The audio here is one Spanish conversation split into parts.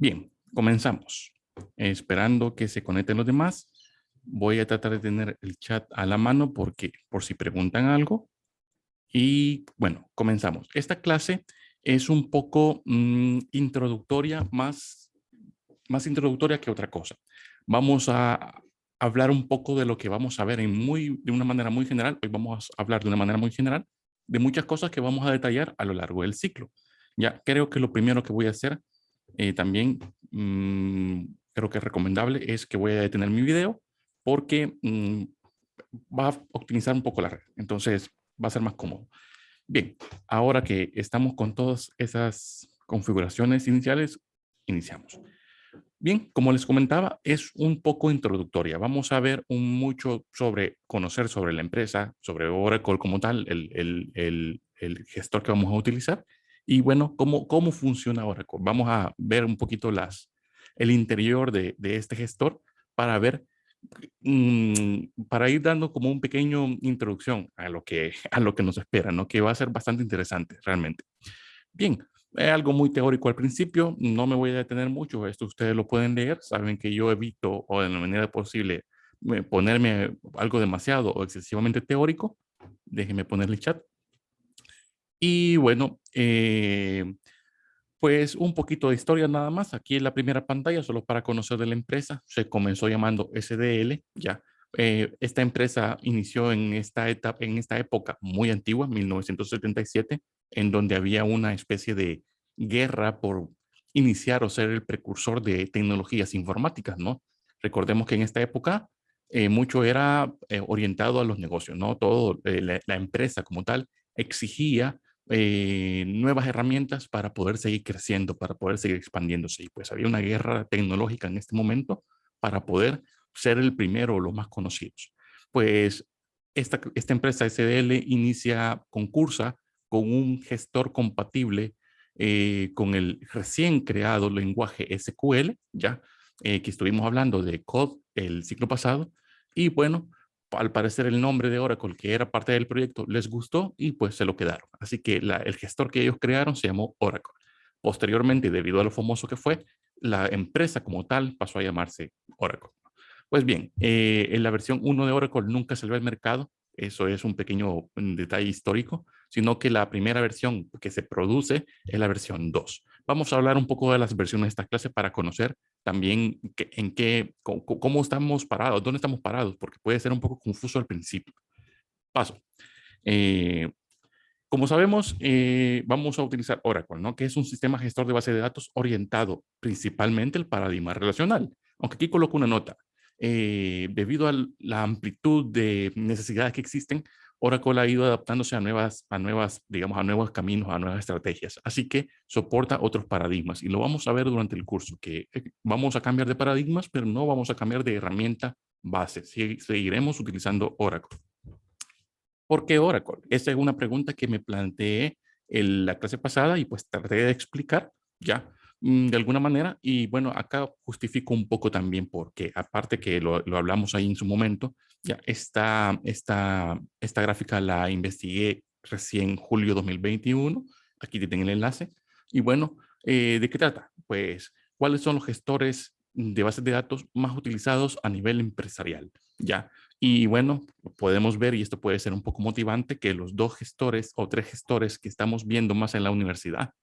Bien, comenzamos. Esperando que se conecten los demás. Voy a tratar de tener el chat a la mano porque por si preguntan algo. Y bueno, comenzamos. Esta clase es un poco introductoria, más introductoria que otra cosa. Vamos a hablar un poco de lo que vamos a ver de una manera muy general. Hoy vamos a hablar de una manera muy general de muchas cosas que vamos a detallar a lo largo del ciclo. Ya creo que lo primero que voy a hacer también creo que es recomendable es que voy a detener mi video porque va a optimizar un poco la red. Entonces va a ser más cómodo. Bien, ahora que estamos con todas esas configuraciones iniciales, iniciamos. Bien, como les comentaba, es un poco introductoria. Vamos a ver mucho sobre conocer sobre la empresa, sobre Oracle como tal, el gestor que vamos a utilizar y bueno, cómo funciona Oracle. Vamos a ver un poquito el interior de este gestor para ver, para ir dando como un pequeño introducción a a lo que nos espera, ¿no? Que va a ser bastante interesante realmente. Bien, es algo muy teórico al principio, no me voy a detener mucho, esto ustedes lo pueden leer, saben que yo evito o de la manera posible ponerme algo demasiado o excesivamente teórico, déjenme ponerle chat. Y bueno, pues un poquito de historia nada más, aquí en la primera pantalla, solo para conocer de la empresa, se comenzó llamando SDL, ya. Esta empresa inició en esta etapa, en esta época muy antigua, 1977, en donde había una especie de guerra por iniciar o ser el precursor de tecnologías informáticas, ¿no? Recordemos que en esta época mucho era orientado a los negocios, ¿no? Todo, la empresa como tal exigía nuevas herramientas para poder seguir creciendo, para poder seguir expandiéndose. Y pues había una guerra tecnológica en este momento para poder ser el primero o los más conocidos. Pues esta empresa SDL concursa con un gestor compatible con el recién creado lenguaje SQL, ya que estuvimos hablando de COD el ciclo pasado, y bueno, al parecer el nombre de Oracle, que era parte del proyecto, les gustó y pues se lo quedaron. Así que el gestor que ellos crearon se llamó Oracle. Posteriormente, debido a lo famoso que fue, la empresa como tal pasó a llamarse Oracle. Pues bien, en la versión 1 de Oracle nunca salió al mercado, eso es un pequeño detalle histórico, sino que la primera versión que se produce es la versión 2. Vamos a hablar un poco de las versiones de esta clase para conocer también cómo estamos parados, dónde estamos parados, porque puede ser un poco confuso al principio. Paso. Eh, como sabemos, vamos a utilizar Oracle, ¿no? Que es un sistema gestor de base de datos orientado principalmente al paradigma relacional. Aunque aquí coloco una nota. Debido a la amplitud de necesidades que existen, Oracle ha ido adaptándose digamos, a nuevos caminos, a nuevas estrategias. Así que soporta otros paradigmas y lo vamos a ver durante el curso, que vamos a cambiar de paradigmas, pero no vamos a cambiar de herramienta base. Seguiremos utilizando Oracle. ¿Por qué Oracle? Esa es una pregunta que me planteé en la clase pasada y pues traté de explicar ya de alguna manera. Y bueno, acá justifico un poco también porque aparte que lo hablamos ahí en su momento, ya esta gráfica la investigué recién julio 2021. Aquí te tengo el enlace. Y bueno, ¿de qué trata? Pues, ¿cuáles son los gestores de bases de datos más utilizados a nivel empresarial? Ya, y bueno, podemos ver, y esto puede ser un poco motivante, que los dos gestores o tres gestores que estamos viendo más en la universidad,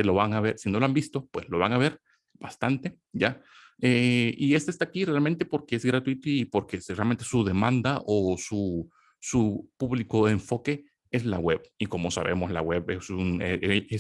lo van a ver, si no lo han visto, pues lo van a ver bastante, ¿ya? Y este está aquí realmente porque es gratuito y porque realmente su demanda o su público de enfoque es la web. Y como sabemos, la web es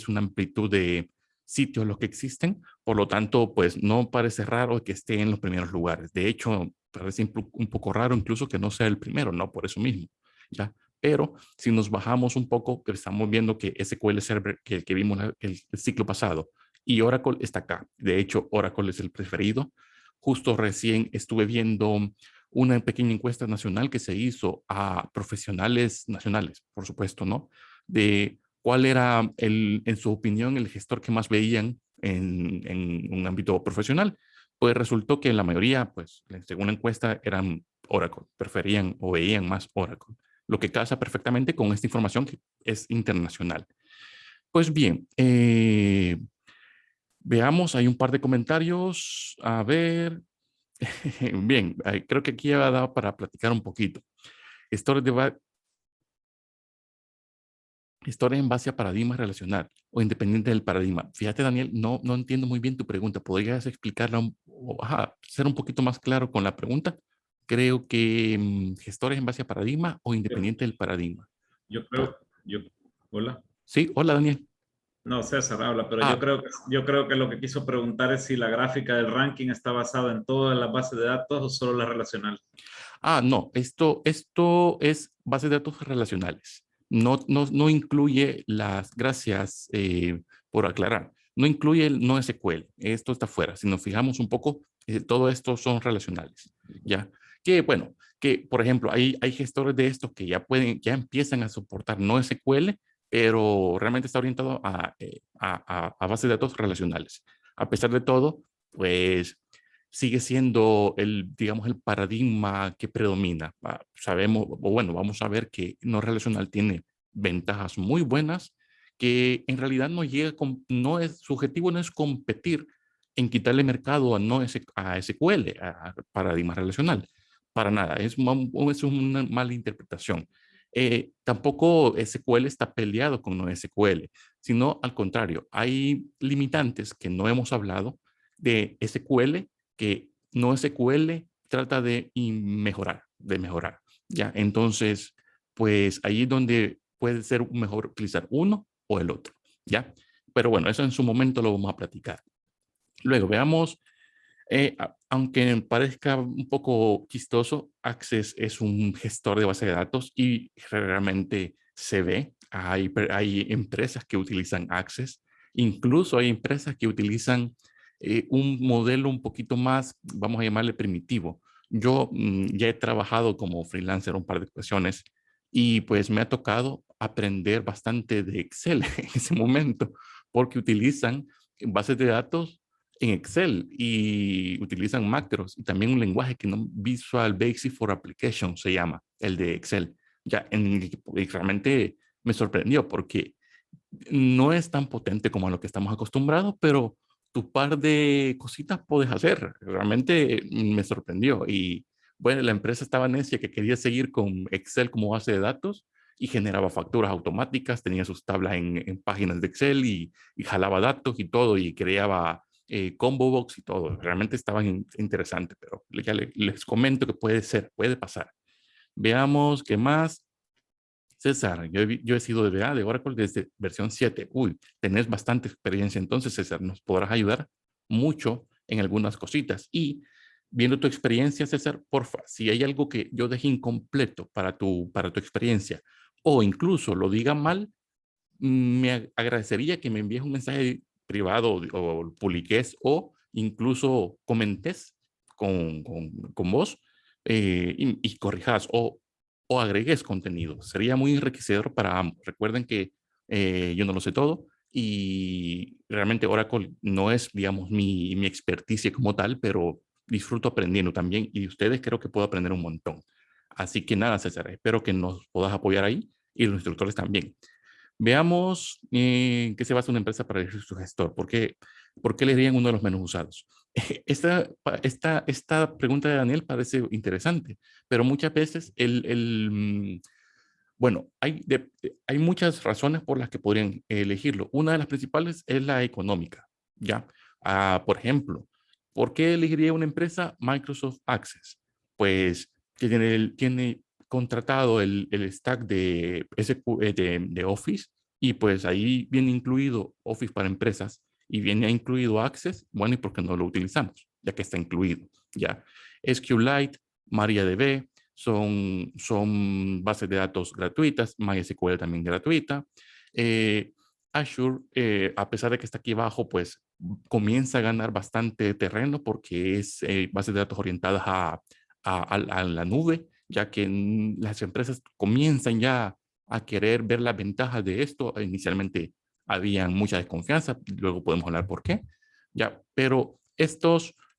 una amplitud de sitios los que existen, por lo tanto, pues no parece raro que esté en los primeros lugares. De hecho, parece un poco raro incluso que no sea el primero, ¿no? Por eso mismo, ¿ya? Pero si nos bajamos un poco, estamos viendo que SQL Server, que vimos el ciclo pasado, y Oracle está acá. De hecho, Oracle es el preferido. Justo recién estuve viendo una pequeña encuesta nacional que se hizo a profesionales nacionales, por supuesto, ¿no? De cuál era, en su opinión, el gestor que más veían en un ámbito profesional. Pues resultó que la mayoría, pues, según la encuesta, eran Oracle, preferían o veían más Oracle, lo que casa perfectamente con esta información que es internacional. Pues bien, Veamos, hay un par de comentarios. A ver. Bien, creo que aquí ya ha dado para platicar un poquito. Historias historia en base a paradigma relacional o independiente del paradigma. Fíjate, Daniel, no entiendo muy bien tu pregunta. ¿Podrías explicarla, ser un poquito más claro con la pregunta? Creo que gestores en base a paradigma o Yo, independiente del paradigma. yo Por, creo, yo, hola. sí, hola, Daniel. No, César habla, pero Ah, yo creo que lo que quiso preguntar es si la gráfica del ranking está basada en todas las bases de datos o solo la relacional. no, esto es base de datos relacionales. No incluye gracias por aclarar, no incluye el no SQL, esto está fuera. Si nos fijamos un poco, todo esto son relacionales, ¿ya? Que bueno, que por ejemplo, hay gestores de estos que ya empiezan a soportar no SQL, pero realmente está orientado a base de datos relacionales. A pesar de todo, pues sigue siendo digamos, el paradigma que predomina. Sabemos, o bueno, vamos a ver que no relacional tiene ventajas muy buenas que en realidad su objetivo no es competir en quitarle mercado a SQL, a paradigma relacional. Para nada, es una mala interpretación. Tampoco SQL está peleado con no SQL, sino al contrario, hay limitantes que no hemos hablado de SQL que no SQL trata de mejorar, ¿ya? Entonces, pues ahí es donde puede ser mejor utilizar uno o el otro, ¿ya? Pero bueno, eso en su momento lo vamos a platicar. Luego, veamos, aunque parezca un poco chistoso, Access es un gestor de base de datos y realmente se ve, hay empresas que utilizan Access, incluso hay empresas que utilizan un modelo un poquito más, vamos a llamarle primitivo. Yo ya he trabajado como freelancer un par de ocasiones y pues me ha tocado aprender bastante de Excel en ese momento, porque utilizan bases de datos en Excel y utilizan macros y también un lenguaje que no Visual Basic for Application se llama, el de Excel. Y realmente me sorprendió porque no es tan potente como a lo que estamos acostumbrados, pero tu par de cositas puedes hacer. Realmente me sorprendió. Y bueno, la empresa estaba necia que quería seguir con Excel como base de datos y generaba facturas automáticas, tenía sus tablas en páginas de Excel y jalaba datos y todo y creaba combo box y todo. Realmente estaba interesante, pero ya les comento que puede ser, puede pasar. Veamos qué más. César, yo he sido DBA de Oracle desde versión 7. Uy, tenés bastante experiencia. Entonces, César, nos podrás ayudar mucho en algunas cositas. Y viendo tu experiencia, César, porfa, si hay algo que yo deje incompleto para tu experiencia o incluso lo diga mal, me agradecería que me envíes un mensaje privado o publiques o incluso comentes con vos y corrijas o agregues contenido. Sería muy enriquecedor para ambos. Recuerden que yo no lo sé todo y realmente Oracle no es, digamos, mi experticia como tal, pero disfruto aprendiendo también y de ustedes creo que puedo aprender un montón. Así que nada, César, espero que nos puedas apoyar ahí y los instructores también. Veamos en qué se basa una empresa para elegir su gestor. ¿Por qué elegirían uno de los menús usados? Esta pregunta de Daniel parece interesante, pero muchas veces bueno, hay muchas razones por las que podrían elegirlo. Una de las principales es la económica, ¿ya? Por ejemplo, ¿por qué elegiría una empresa Microsoft Access? Pues que tiene contratado el stack de Office y pues ahí viene incluido Office para empresas y viene incluido Access, bueno, ¿y por qué no lo utilizamos? Ya que está incluido, ¿ya? SQLite, MariaDB, son bases de datos gratuitas, MySQL también gratuita. Eh, Azure, a pesar de que está aquí abajo, pues comienza a ganar bastante terreno porque es bases de datos orientadas a la nube, ya que las empresas comienzan ya a querer ver las ventajas de esto. Inicialmente había mucha desconfianza, luego podemos hablar por qué, ya, pero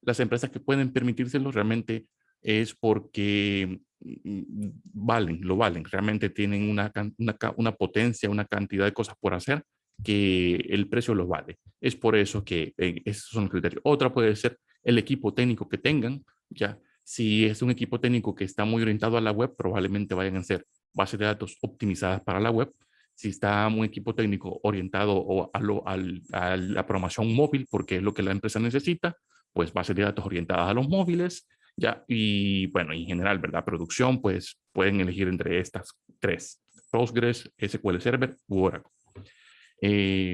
las empresas que pueden permitírselo realmente es porque lo valen, realmente tienen una potencia, una cantidad de cosas por hacer que el precio lo vale. Es por eso que esos son los criterios. Otra puede ser el equipo técnico que tengan, ya. Si es un equipo técnico que está muy orientado a la web, probablemente vayan a ser bases de datos optimizadas para la web. Si está un equipo técnico orientado a la programación móvil, porque es lo que la empresa necesita, pues bases de datos orientadas a los móviles, ya. Y bueno, en general, ¿verdad? Producción, pues pueden elegir entre estas tres: Postgres, SQL Server u Oracle.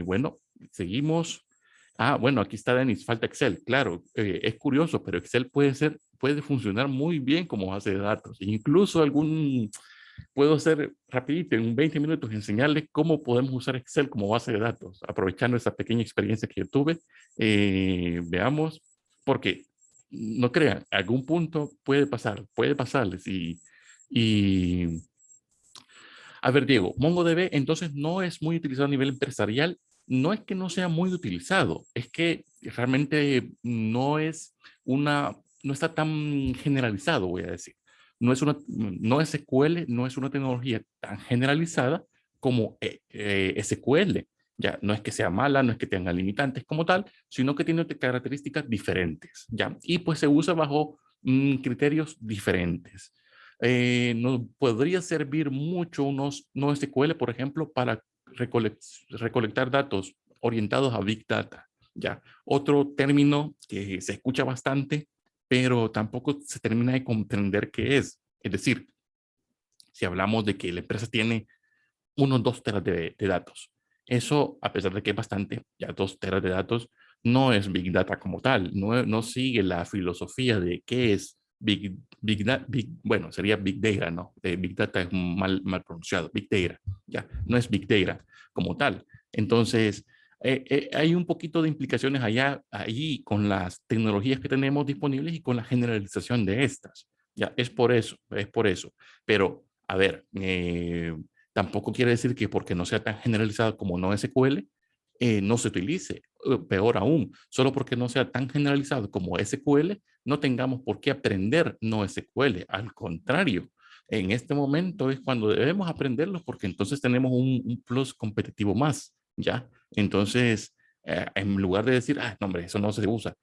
Bueno, seguimos. Bueno, aquí está Denis, falta Excel. Claro, es curioso, pero Excel puede funcionar muy bien como base de datos. Incluso puedo hacer rapidito, en 20 minutos, enseñarles cómo podemos usar Excel como base de datos, aprovechando esa pequeña experiencia que yo tuve. Veamos, porque no crean, algún punto puede pasarles. Y a ver, Diego, MongoDB entonces no es muy utilizado a nivel empresarial. No es que no sea muy utilizado, es que realmente no está tan generalizado, voy a decir. No es SQL, no es una tecnología tan generalizada como SQL. Ya, no es que sea mala, no es que tenga limitantes como tal, sino que tiene características diferentes, ¿ya? Y pues se usa bajo criterios diferentes. Nos podría servir mucho unos NoSQL, por ejemplo, para recolectar datos orientados a Big Data. ¿Ya? Otro término que se escucha bastante, pero tampoco se termina de comprender qué es. Es decir, si hablamos de que la empresa tiene unos 2 teras de datos, eso, a pesar de que es bastante, ya 2 teras de datos, no es Big Data como tal, no sigue la filosofía de qué es bueno, sería Big Data, ¿no? Big Data es mal pronunciado, Big Data, ya, no es Big Data como tal. Entonces, hay un poquito de implicaciones ahí con las tecnologías que tenemos disponibles y con la generalización de estas. Ya, es por eso. Pero, a ver, tampoco quiere decir que porque no sea tan generalizado como NoSQL, no se utilice. Peor aún, solo porque no sea tan generalizado como SQL, no tengamos por qué aprender NoSQL. Al contrario, en este momento es cuando debemos aprenderlo porque entonces tenemos un plus competitivo más, ¿ya? Entonces, en lugar de decir, no, hombre, eso no se usa,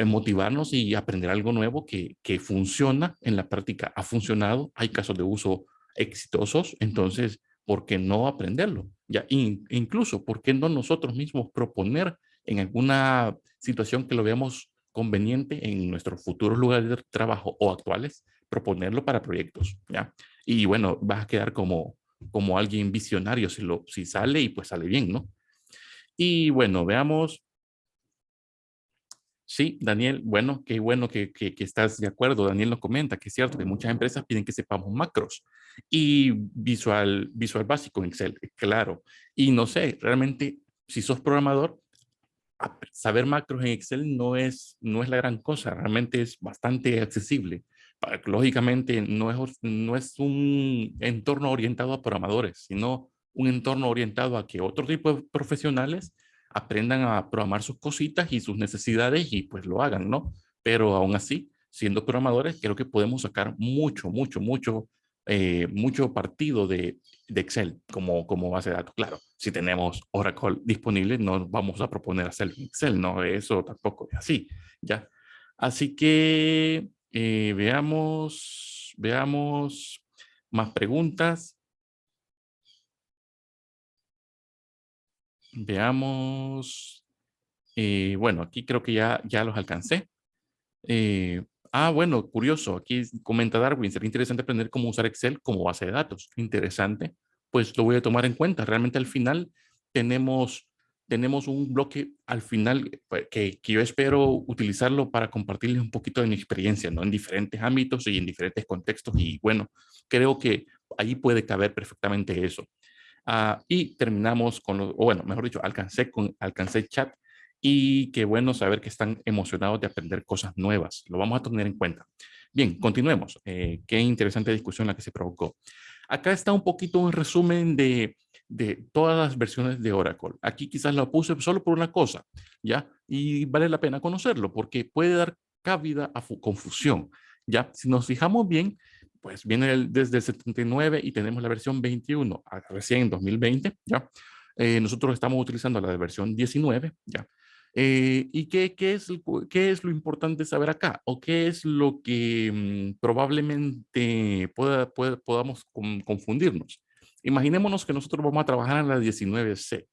motivarnos y aprender algo nuevo que funciona en la práctica, ha funcionado, hay casos de uso exitosos, entonces, ¿por qué no aprenderlo? Ya, incluso, ¿por qué no nosotros mismos proponer en alguna situación que lo veamos conveniente en nuestros futuros lugares de trabajo o actuales, proponerlo para proyectos? ¿Ya? Y bueno, vas a quedar como alguien visionario si sale y pues sale bien, ¿no? Y bueno, veamos. Sí, Daniel, bueno, qué bueno que estás de acuerdo. Daniel nos comenta que es cierto que muchas empresas piden que sepamos macros y visual básico en Excel, claro. Y no sé, realmente, si sos programador, saber macros en Excel no es la gran cosa, realmente es bastante accesible. Lógicamente, no es un entorno orientado a programadores, sino un entorno orientado a que otro tipo de profesionales aprendan a programar sus cositas y sus necesidades y pues lo hagan, ¿no? Pero aún así, siendo programadores, creo que podemos sacar mucho partido de Excel como base de datos. Claro, si tenemos Oracle disponible, no vamos a proponer hacer Excel, no, eso tampoco es así, ¿ya? Así que veamos más preguntas. Veamos. Bueno, aquí creo que ya los alcancé. Bueno, curioso. Aquí comenta Darwin, sería interesante aprender cómo usar Excel como base de datos. Interesante. Pues lo voy a tomar en cuenta. Realmente al final tenemos, tenemos un bloque al final pues, que yo espero utilizarlo para compartirles un poquito de mi experiencia, ¿no? En diferentes ámbitos y en diferentes contextos. Y bueno, creo que ahí puede caber perfectamente eso. Y terminamos o bueno, mejor dicho, alcancé chat y qué bueno saber que están emocionados de aprender cosas nuevas. Lo vamos a tener en cuenta. Bien, continuemos. Qué interesante discusión la que se provocó. Acá está un poquito un resumen de todas las versiones de Oracle. Aquí quizás lo puse solo por una cosa, ¿ya? Y vale la pena conocerlo porque puede dar cabida a confusión, ¿ya? Si nos fijamos bien, pues viene desde el 79 y tenemos la versión 21, recién en 2020, ¿ya? Nosotros estamos utilizando la de versión 19, ¿ya? ¿Y qué es lo importante saber acá? ¿O qué es lo que probablemente podamos confundirnos? Imaginémonos que nosotros vamos a trabajar en la 19C.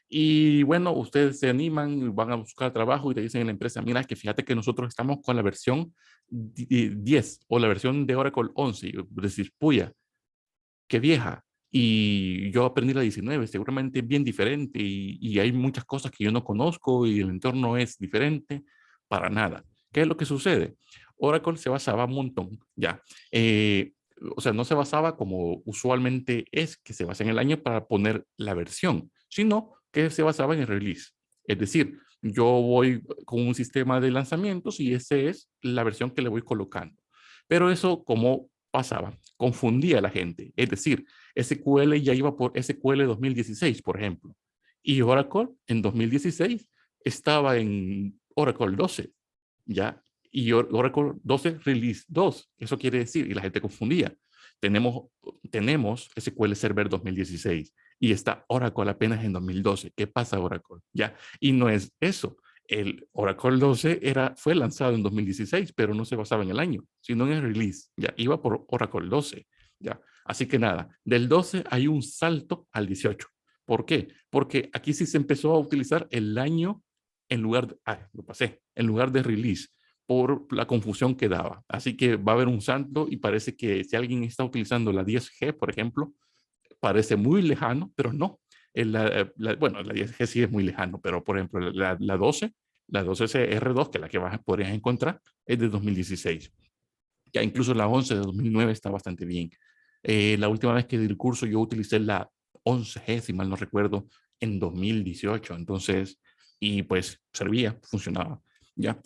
Y bueno, ustedes se animan, van a buscar trabajo y te dicen en la empresa, mira, que fíjate que nosotros estamos con la versión 10 o la versión de Oracle 11. Y decís, puya, qué vieja. Y yo aprendí la 19, seguramente bien diferente y hay muchas cosas que yo no conozco y el entorno es diferente, para nada. ¿Qué es lo que sucede? Oracle se basaba un montón, ya. Eh, o sea, no se basaba como usualmente es, que se basa en el año para poner la versión, sino que se basaba en el release. Es decir, yo voy con un sistema de lanzamientos y esa es la versión que le voy colocando. Pero eso, como pasaba, confundía a la gente. Es decir, SQL ya iba por SQL 2016, por ejemplo. Y Oracle en 2016 estaba en Oracle 12, ¿ya? Y Oracle 12 Release 2. Eso quiere decir, y la gente confundía. Tenemos, tenemos SQL Server 2016 y está Oracle apenas en 2012. ¿Qué pasa, Oracle? ¿Ya? Y no es eso. El Oracle 12 fue lanzado en 2016, pero no se basaba en el año, sino en el release. Ya iba por Oracle 12. Ya. Así que nada, del 12 hay un salto al 18. ¿Por qué? Porque aquí sí se empezó a utilizar el año en lugar de, lo pasé, en lugar de release, por la confusión que daba. Así que va a haber un salto y parece que si alguien está utilizando la 10G, por ejemplo, parece muy lejano, pero no. Bueno, la 10G sí es muy lejano, pero por ejemplo, la 12, la 12R2, que es la que podrías encontrar, es de 2016. Ya incluso la 11 de 2009 está bastante bien. La última vez que di el curso yo utilicé la 11G, si mal no recuerdo, en 2018. Entonces, y pues servía, funcionaba. ¿Ya?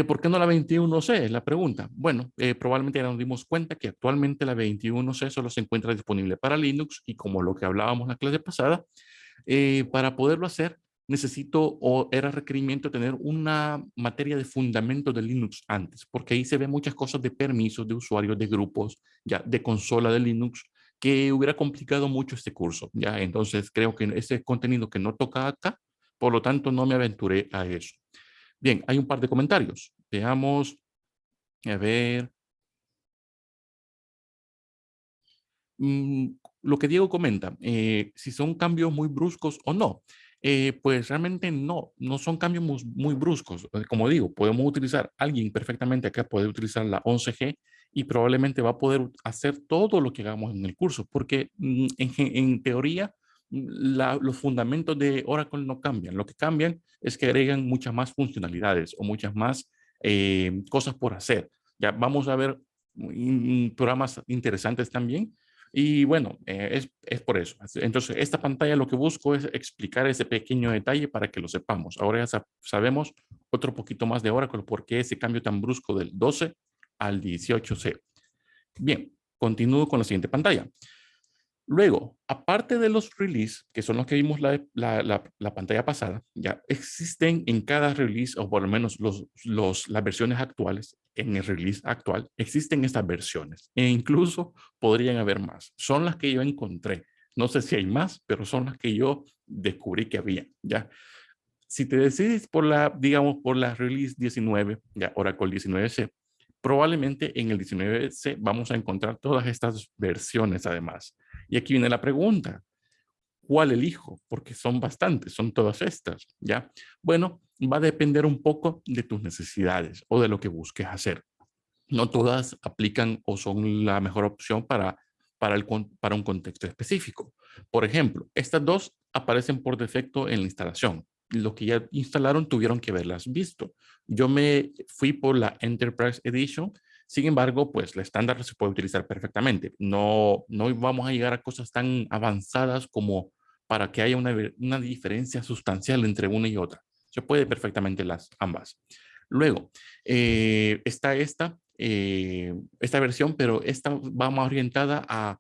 ¿Por qué no la 21C? Es la pregunta. Bueno, probablemente ya nos dimos cuenta que actualmente la 21C solo se encuentra disponible para Linux y como lo que hablábamos en la clase pasada, para poderlo hacer necesito o era requerimiento tener una materia de fundamentos de Linux antes, porque ahí se ven muchas cosas de permisos, de usuarios, de grupos, ya de consola de Linux, que hubiera complicado mucho este curso, ya. Entonces creo que ese contenido que no toca acá, por lo tanto no me aventuré a eso. Bien, hay un par de comentarios. Veamos, a ver. mm, lo que Diego comenta, si son cambios muy bruscos o no. Pues realmente no son cambios muy bruscos. Como digo, podemos utilizar, alguien perfectamente acá puede utilizar la 11G y probablemente va a poder hacer todo lo que hagamos en el curso, porque en teoría los fundamentos de Oracle no cambian. Lo que cambian es que agregan muchas más funcionalidades o muchas más cosas por hacer. Ya vamos a ver programas interesantes también y bueno, es por eso. Entonces, esta pantalla lo que busco es explicar ese pequeño detalle para que lo sepamos. Ahora ya sabemos otro poquito más de Oracle, por qué ese cambio tan brusco del 12 al 18C. Bien, continúo con la siguiente pantalla. Luego, aparte de los release, que son los que vimos la pantalla pasada, ya existen en cada release, o por lo menos las versiones actuales, en el release actual, existen estas versiones. E incluso podrían haber más. Son las que yo encontré. No sé si hay más, pero son las que yo descubrí que había, ¿ya? Si te decides por digamos, por la release 19, ya Oracle 19C, probablemente en el 19C vamos a encontrar todas estas versiones además. Y aquí viene la pregunta, ¿cuál elijo? Porque son bastantes, son todas estas, ¿ya? Bueno, va a depender un poco de tus necesidades o de lo que busques hacer. No todas aplican o son la mejor opción para un contexto específico. Por ejemplo, estas dos aparecen por defecto en la instalación. Los que ya instalaron tuvieron que haberlas visto. Yo me fui por la Enterprise Edition. Sin embargo, pues la estándar se puede utilizar perfectamente. No vamos a llegar a cosas tan avanzadas como para que haya una diferencia sustancial entre una y otra. Se puede perfectamente las ambas. Luego, está esta versión, pero esta va más orientada a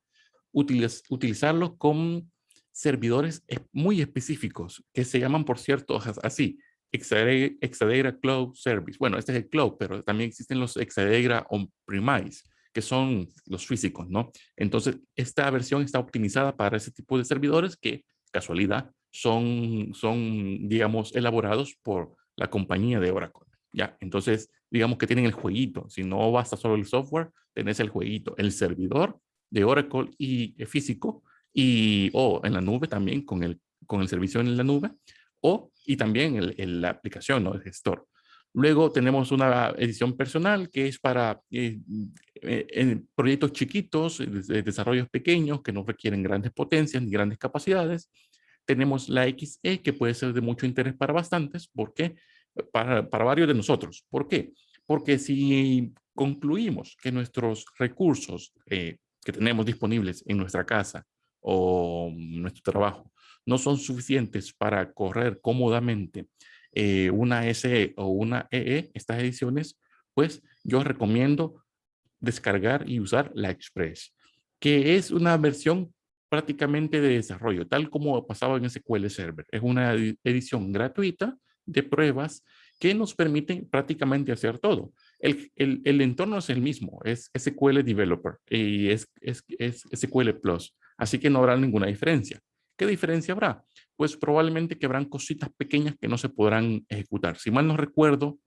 utilizarlo con servidores muy específicos, que se llaman, por cierto, así, Exadera Cloud Service. Bueno, este es el cloud, pero también existen los Exadera On-Premise, que son los físicos, ¿no? Entonces, esta versión está optimizada para ese tipo de servidores que casualidad, son, digamos, elaborados por la compañía de Oracle. Ya, entonces, digamos que tienen el jueguito. Si no basta solo el software, tenés el jueguito, el servidor de Oracle y físico o en la nube también con el servicio en la nube y también la aplicación, ¿no? El gestor. Luego tenemos una edición personal que es para en proyectos chiquitos, desarrollos pequeños que no requieren grandes potencias ni grandes capacidades. Tenemos la XE que puede ser de mucho interés para bastantes. ¿Por qué? Para varios de nosotros. ¿Por qué? Porque si concluimos que nuestros recursos que tenemos disponibles en nuestra casa o nuestro trabajo no son suficientes para correr cómodamente una SE o una EE, estas ediciones, pues yo recomiendo descargar y usar la Express, que es una versión prácticamente de desarrollo, tal como pasaba en SQL Server. Es una edición gratuita de pruebas que nos permiten prácticamente hacer todo. El entorno es el mismo, es SQL Developer y es SQL Plus, así que no habrá ninguna diferencia. ¿Qué diferencia habrá? Pues probablemente que habrán cositas pequeñas que no se podrán ejecutar. Si mal no recuerdo,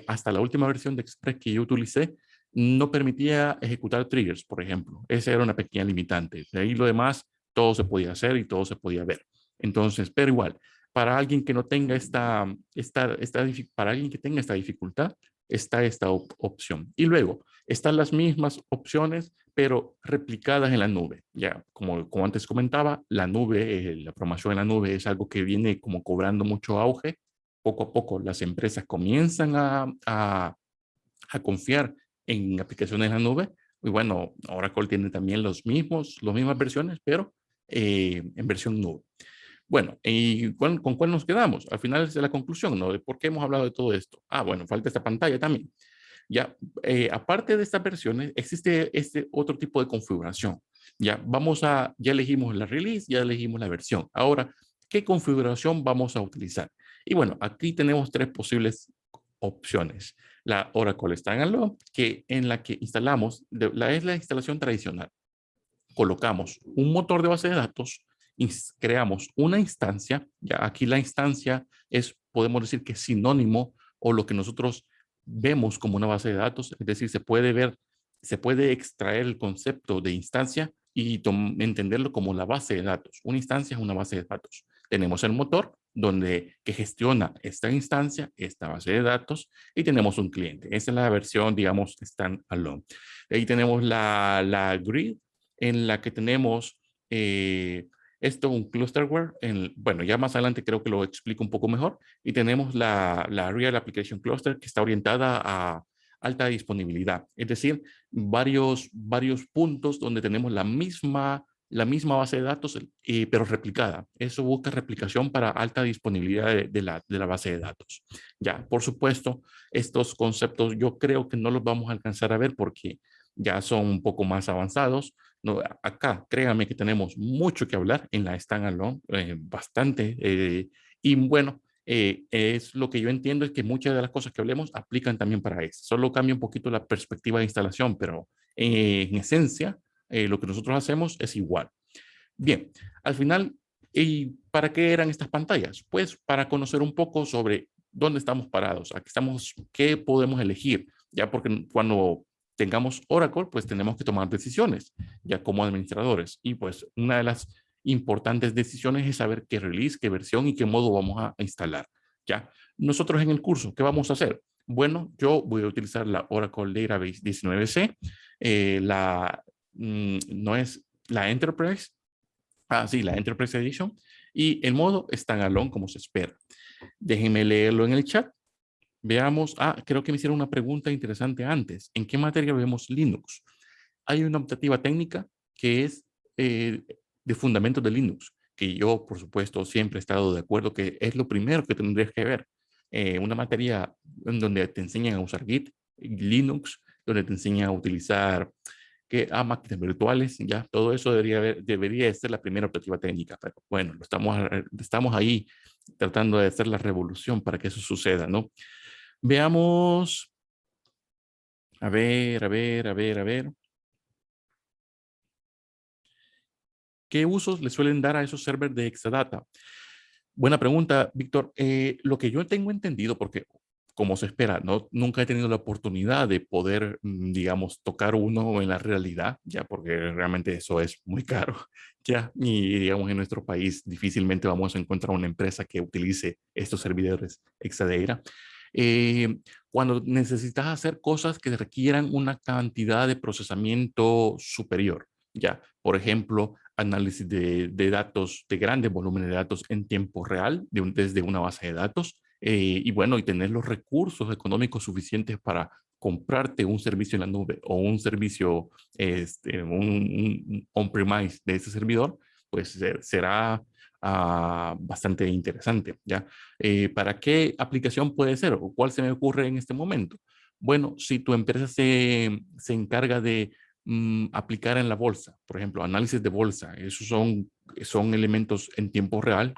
hasta la última versión de Express que yo utilicé, no permitía ejecutar triggers, por ejemplo. Esa era una pequeña limitante. De ahí lo demás, todo se podía hacer y todo se podía ver. Entonces, pero igual, para alguien que no tenga para alguien que tenga esta dificultad, está esta opción. Y luego, están las mismas opciones, pero replicadas en la nube. Ya, como antes comentaba, la nube, la programación en la nube es algo que viene como cobrando mucho auge. Poco a poco las empresas comienzan a confiar en aplicaciones en la nube. Y bueno, Oracle tiene también las mismas versiones, pero en versión nube. Bueno, ¿y con cuál nos quedamos? Al final es la conclusión, ¿no? De por qué hemos hablado de todo esto. Bueno, falta esta pantalla también. Ya, aparte de estas versiones, existe este otro tipo de configuración. Ya elegimos la release, ya elegimos la versión. Ahora, ¿qué configuración vamos a utilizar? Y bueno, aquí tenemos tres posibles opciones. La Oracle Standalone, en la que instalamos, es la instalación tradicional. Colocamos un motor de base de datos, creamos una instancia. Ya aquí la instancia podemos decir que es sinónimo o lo que nosotros vemos como una base de datos, es decir, se puede extraer el concepto de instancia y entenderlo como la base de datos. Una instancia es una base de datos. Tenemos el motor que gestiona esta instancia, esta base de datos, y tenemos un cliente. Esa es la versión, digamos, standalone. Ahí tenemos la grid, en la que tenemos un clusterware. Bueno, ya más adelante creo que lo explico un poco mejor. Y tenemos la Real Application Cluster, que está orientada a alta disponibilidad. Es decir, varios puntos donde tenemos la misma base de datos, pero replicada. Eso busca replicación para alta disponibilidad de la base de datos. Ya, por supuesto, estos conceptos yo creo que no los vamos a alcanzar a ver porque ya son un poco más avanzados. No, acá, créanme que tenemos mucho que hablar en la standalone, bastante. Y bueno, es lo que yo entiendo es que muchas de las cosas que hablemos aplican también para eso. Solo cambia un poquito la perspectiva de instalación, pero en esencia, lo que nosotros hacemos es igual. Bien, al final, ¿y para qué eran estas pantallas? Pues para conocer un poco sobre dónde estamos parados, aquí estamos, qué podemos elegir, ya porque cuando tengamos Oracle, pues tenemos que tomar decisiones, ya como administradores. Y pues una de las importantes decisiones es saber qué release, qué versión y qué modo vamos a instalar. Ya, nosotros en el curso, ¿qué vamos a hacer? Bueno, yo voy a utilizar la Oracle Database 19c, no es la Enterprise. Sí, la Enterprise Edition. Y el modo standalone, como se espera. Déjenme leerlo en el chat. Veamos. Creo que me hicieron una pregunta interesante antes. ¿En qué materia vemos Linux? Hay una optativa técnica que es de fundamentos de Linux, que yo, por supuesto, siempre he estado de acuerdo que es lo primero que tendrías que ver. Una materia en donde te enseñan a usar Git, Linux, donde te enseñan a utilizar máquinas virtuales, ya todo eso debería ser la primera optativa técnica, pero bueno, estamos ahí tratando de hacer la revolución para que eso suceda, ¿no? Veamos, a ver. ¿Qué usos le suelen dar a esos servers de Exadata? Buena pregunta, Víctor. Lo que yo tengo entendido, porque como se espera, no, nunca he tenido la oportunidad de poder, digamos, tocar uno en la realidad, ya porque realmente eso es muy caro, ya, y digamos en nuestro país difícilmente vamos a encontrar una empresa que utilice estos servidores Exadata. Eh, Cuando necesitas hacer cosas que requieran una cantidad de procesamiento superior, ya, por ejemplo, análisis de datos, de grandes volúmenes de datos en tiempo real, desde una base de datos, y bueno, y tener los recursos económicos suficientes para comprarte un servicio en la nube o un servicio, un on-premise de ese servidor, pues será bastante interesante, ¿ya? ¿Para qué aplicación puede ser o cuál se me ocurre en este momento? Bueno, si tu empresa se encarga de aplicar en la bolsa, por ejemplo, análisis de bolsa, esos son elementos en tiempo real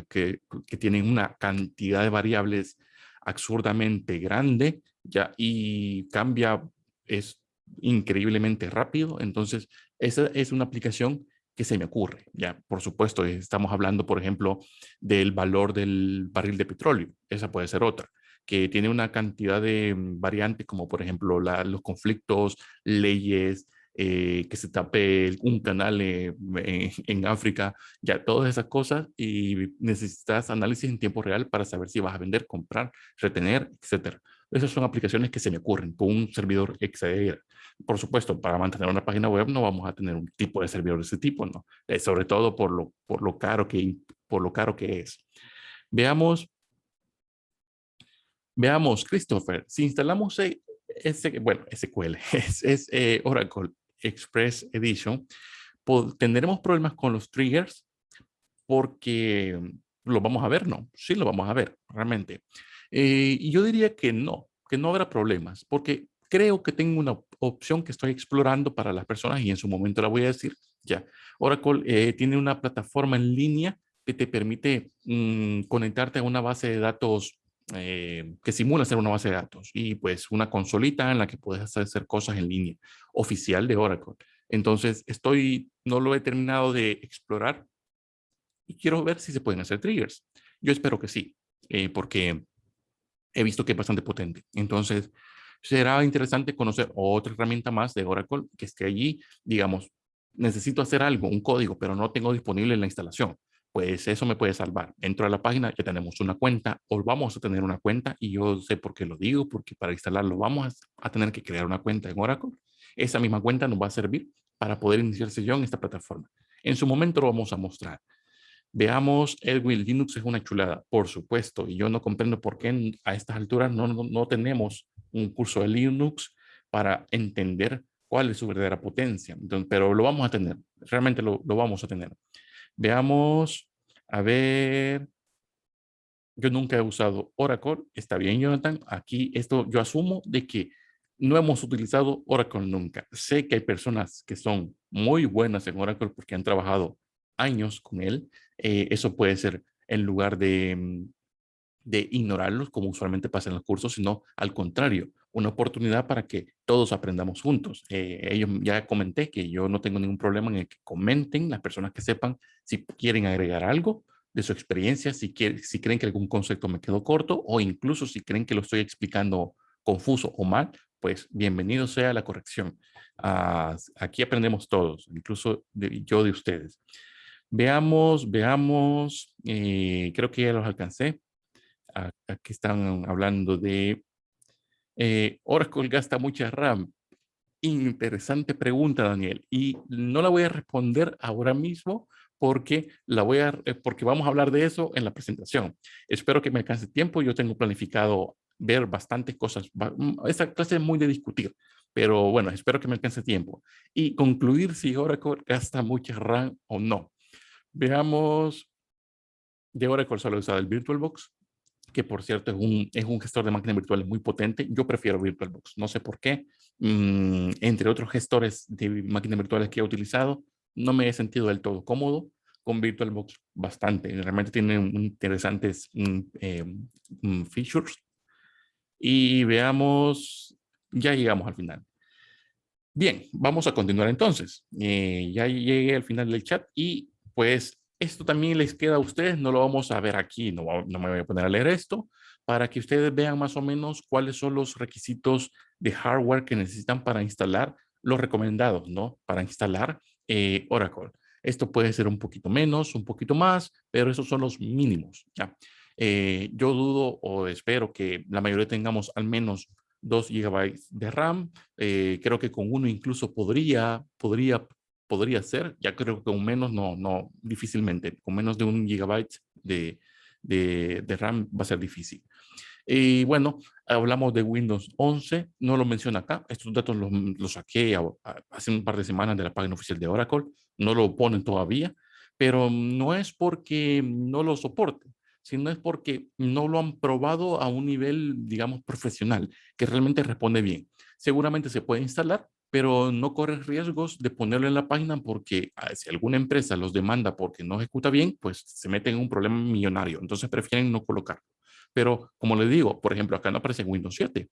que tienen una cantidad de variables absurdamente grande, ya, y cambia, es increíblemente rápido. Entonces, esa es una aplicación que se me ocurre, ya, por supuesto, estamos hablando, por ejemplo, del valor del barril de petróleo, esa puede ser otra que tiene una cantidad de variantes como por ejemplo los conflictos, leyes, que se tape un canal en África, ya todas esas cosas y necesitas análisis en tiempo real para saber si vas a vender, comprar, retener, etcétera. Esas son aplicaciones que se me ocurren con un servidor Exadata. Por supuesto, para mantener una página web no vamos a tener un tipo de servidor de ese tipo, ¿no? Sobre todo por lo caro que es. Veamos, veamos, Christopher, si instalamos bueno, SQL, Oracle Express Edition, tendremos problemas con los triggers porque lo vamos a ver, ¿no? Sí lo vamos a ver, realmente. Y yo diría que no habrá problemas, porque creo que tengo una opción que estoy explorando para las personas y en su momento la voy a decir. Ya, Oracle tiene una plataforma en línea que te permite conectarte a una base de datos que simula ser una base de datos y pues una consolita en la que puedes hacer cosas en línea, oficial de Oracle. Entonces, no lo he terminado de explorar y quiero ver si se pueden hacer triggers. Yo espero que sí, porque he visto que es bastante potente. Entonces, será interesante conocer otra herramienta más de Oracle que esté allí, digamos, necesito hacer algo, un código, pero no tengo disponible en la instalación. Pues eso me puede salvar. Entro a la página, ya tenemos una cuenta o vamos a tener una cuenta y yo sé por qué lo digo, porque para instalarlo vamos a tener que crear una cuenta en Oracle. Esa misma cuenta nos va a servir para poder iniciar sesión en esta plataforma. En su momento lo vamos a mostrar. Veamos, Edwin, Linux es una chulada, por supuesto, y yo no comprendo por qué a estas alturas no tenemos un curso de Linux para entender cuál es su verdadera potencia. Entonces, pero lo vamos a tener, realmente lo vamos a tener. Veamos, a ver, yo nunca he usado Oracle, está bien, Jonathan, aquí esto yo asumo de que no hemos utilizado Oracle nunca. Sé que hay personas que son muy buenas en Oracle porque han trabajado años con él. Eso puede ser en lugar de ignorarlos, como usualmente pasa en los cursos, sino al contrario, una oportunidad para que todos aprendamos juntos. Ellos ya comenté que yo no tengo ningún problema en el que comenten las personas que sepan si quieren agregar algo de su experiencia, si creen que algún concepto me quedó corto o incluso si creen que lo estoy explicando confuso o mal, pues bienvenido sea la corrección. Aquí aprendemos todos, incluso yo de ustedes. Veamos, creo que ya los alcancé. Aquí están hablando de Oracle gasta mucha RAM. Interesante pregunta, Daniel. Y no la voy a responder ahora mismo porque porque vamos a hablar de eso en la presentación. Espero que me alcance tiempo. Yo tengo planificado ver bastantes cosas. Esta clase es muy de discutir, pero bueno, espero que me alcance tiempo y concluir si Oracle gasta mucha RAM o no. Veamos. De Oracle solo he usado el VirtualBox, que por cierto es un gestor de máquinas virtuales muy potente. Yo prefiero VirtualBox, no sé por qué. Entre otros gestores de máquinas virtuales que he utilizado, no me he sentido del todo cómodo con VirtualBox bastante. Realmente tiene interesantes features. Y veamos, ya llegamos al final. Bien, vamos a continuar entonces. Ya llegué al final del chat y pues esto también les queda a ustedes, no lo vamos a ver aquí, no me voy a poner a leer esto, para que ustedes vean más o menos cuáles son los requisitos de hardware que necesitan para instalar los recomendados, ¿no? Para instalar Oracle. Esto puede ser un poquito menos, un poquito más, pero esos son los mínimos, ¿ya? Yo dudo o espero que la mayoría tengamos al menos 2 gigabytes de RAM. Creo que con uno incluso podría ser. Ya creo que con menos no, difícilmente. Con menos de 1 gigabyte de RAM va a ser difícil. Y bueno, hablamos de Windows 11, no lo menciona acá. Estos datos los saqué hace un par de semanas de la página oficial de Oracle. No lo ponen todavía, pero no es porque no lo soporten, sino es porque no lo han probado a un nivel, digamos, profesional, que realmente responde bien. Seguramente se puede instalar, pero no corres riesgos de ponerlo en la página porque si alguna empresa los demanda porque no ejecuta bien, pues se meten en un problema millonario. Entonces prefieren no colocarlo. Pero como les digo, por ejemplo, acá no aparece en Windows 7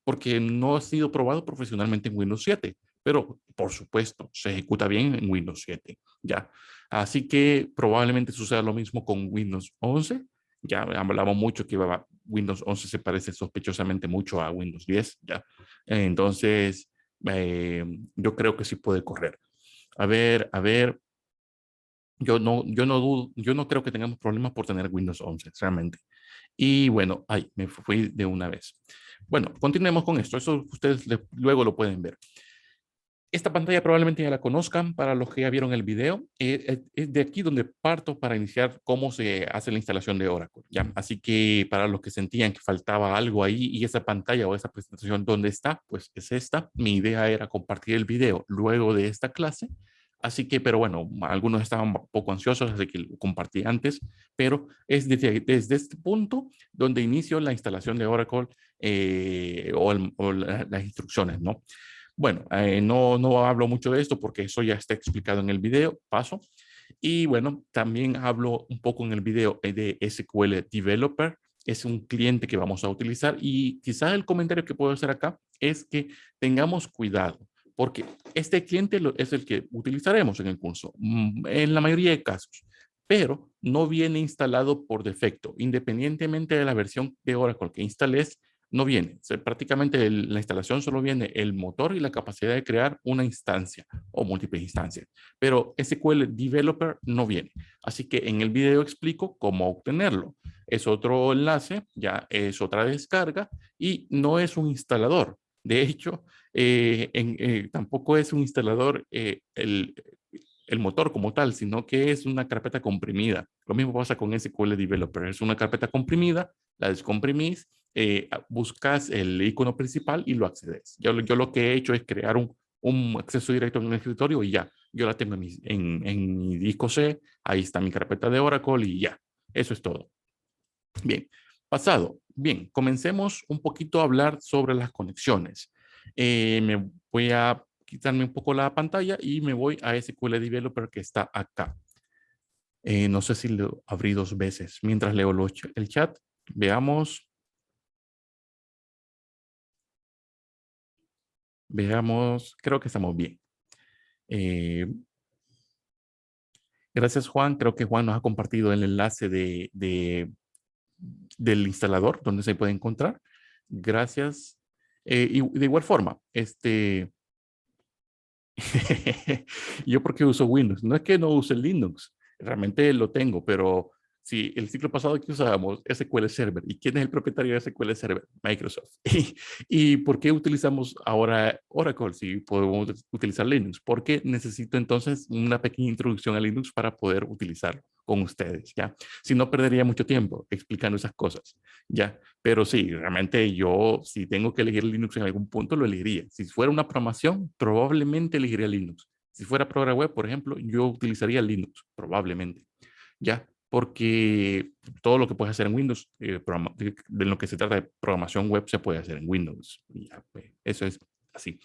porque no ha sido probado profesionalmente en Windows 7, pero por supuesto se ejecuta bien en Windows 7, ¿ya? Así que probablemente suceda lo mismo con Windows 11. Ya hablamos mucho que Windows 11 se parece sospechosamente mucho a Windows 10, ¿ya? Entonces, eh, yo creo que sí puede correr. A ver, yo no creo que tengamos problemas por tener Windows 11, realmente. Y bueno, ay, me fui de una vez. Bueno, continuemos con esto. Eso ustedes luego lo pueden ver. Esta pantalla probablemente ya la conozcan para los que ya vieron el video. Es de aquí donde parto para iniciar cómo se hace la instalación de Oracle, ¿ya? Así que para los que sentían que faltaba algo ahí y esa pantalla o esa presentación, ¿dónde está? Pues es esta. Mi idea era compartir el video luego de esta clase. Así que, pero bueno, algunos estaban un poco ansiosos, así que lo compartí antes, pero es desde este punto donde inicio la instalación de Oracle o las instrucciones, ¿no? Bueno, no hablo mucho de esto porque eso ya está explicado en el video, paso. Y bueno, también hablo un poco en el video de SQL Developer. Es un cliente que vamos a utilizar y quizás el comentario que puedo hacer acá es que tengamos cuidado porque este cliente es el que utilizaremos en el curso, en la mayoría de casos, pero no viene instalado por defecto, independientemente de la versión de Oracle que instales, no viene. O sea, prácticamente la instalación solo viene el motor y la capacidad de crear una instancia o múltiples instancias. Pero SQL Developer no viene. Así que en el video explico cómo obtenerlo. Es otro enlace, ya es otra descarga y no es un instalador. De hecho, tampoco es un instalador el motor como tal, sino que es una carpeta comprimida. Lo mismo pasa con SQL Developer. Es una carpeta comprimida, la descomprimís, buscas el icono principal y lo accedes. Yo lo que he hecho es crear un acceso directo en el escritorio y ya. Yo la tengo en mi disco C, ahí está mi carpeta de Oracle y ya. Eso es todo. Bien, pasado. Bien, comencemos un poquito a hablar sobre las conexiones. Me voy a quitarme un poco la pantalla y me voy a SQL Developer que está acá. No sé si lo abrí 2 veces. Mientras leo el chat, veamos. Veamos, creo que estamos bien. Gracias, Juan. Creo que Juan nos ha compartido el enlace del instalador donde se puede encontrar. Gracias. Y de igual forma, yo porque uso Windows. No es que no use Linux, realmente lo tengo, pero si el ciclo pasado que usábamos SQL Server, ¿y quién es el propietario de SQL Server? Microsoft. ¿Y por qué utilizamos ahora Oracle si podemos utilizar Linux? Porque necesito entonces una pequeña introducción a Linux para poder utilizarlo con ustedes, ¿ya? Si no, perdería mucho tiempo explicando esas cosas, ¿ya? Pero sí, realmente yo, si tengo que elegir Linux en algún punto, lo elegiría. Si fuera una programación, probablemente elegiría Linux. Si fuera programa web, por ejemplo, yo utilizaría Linux, probablemente. ¿Ya? Porque todo lo que puedes hacer en Windows, de lo que se trata de programación web, se puede hacer en Windows. Ya, pues, eso es así.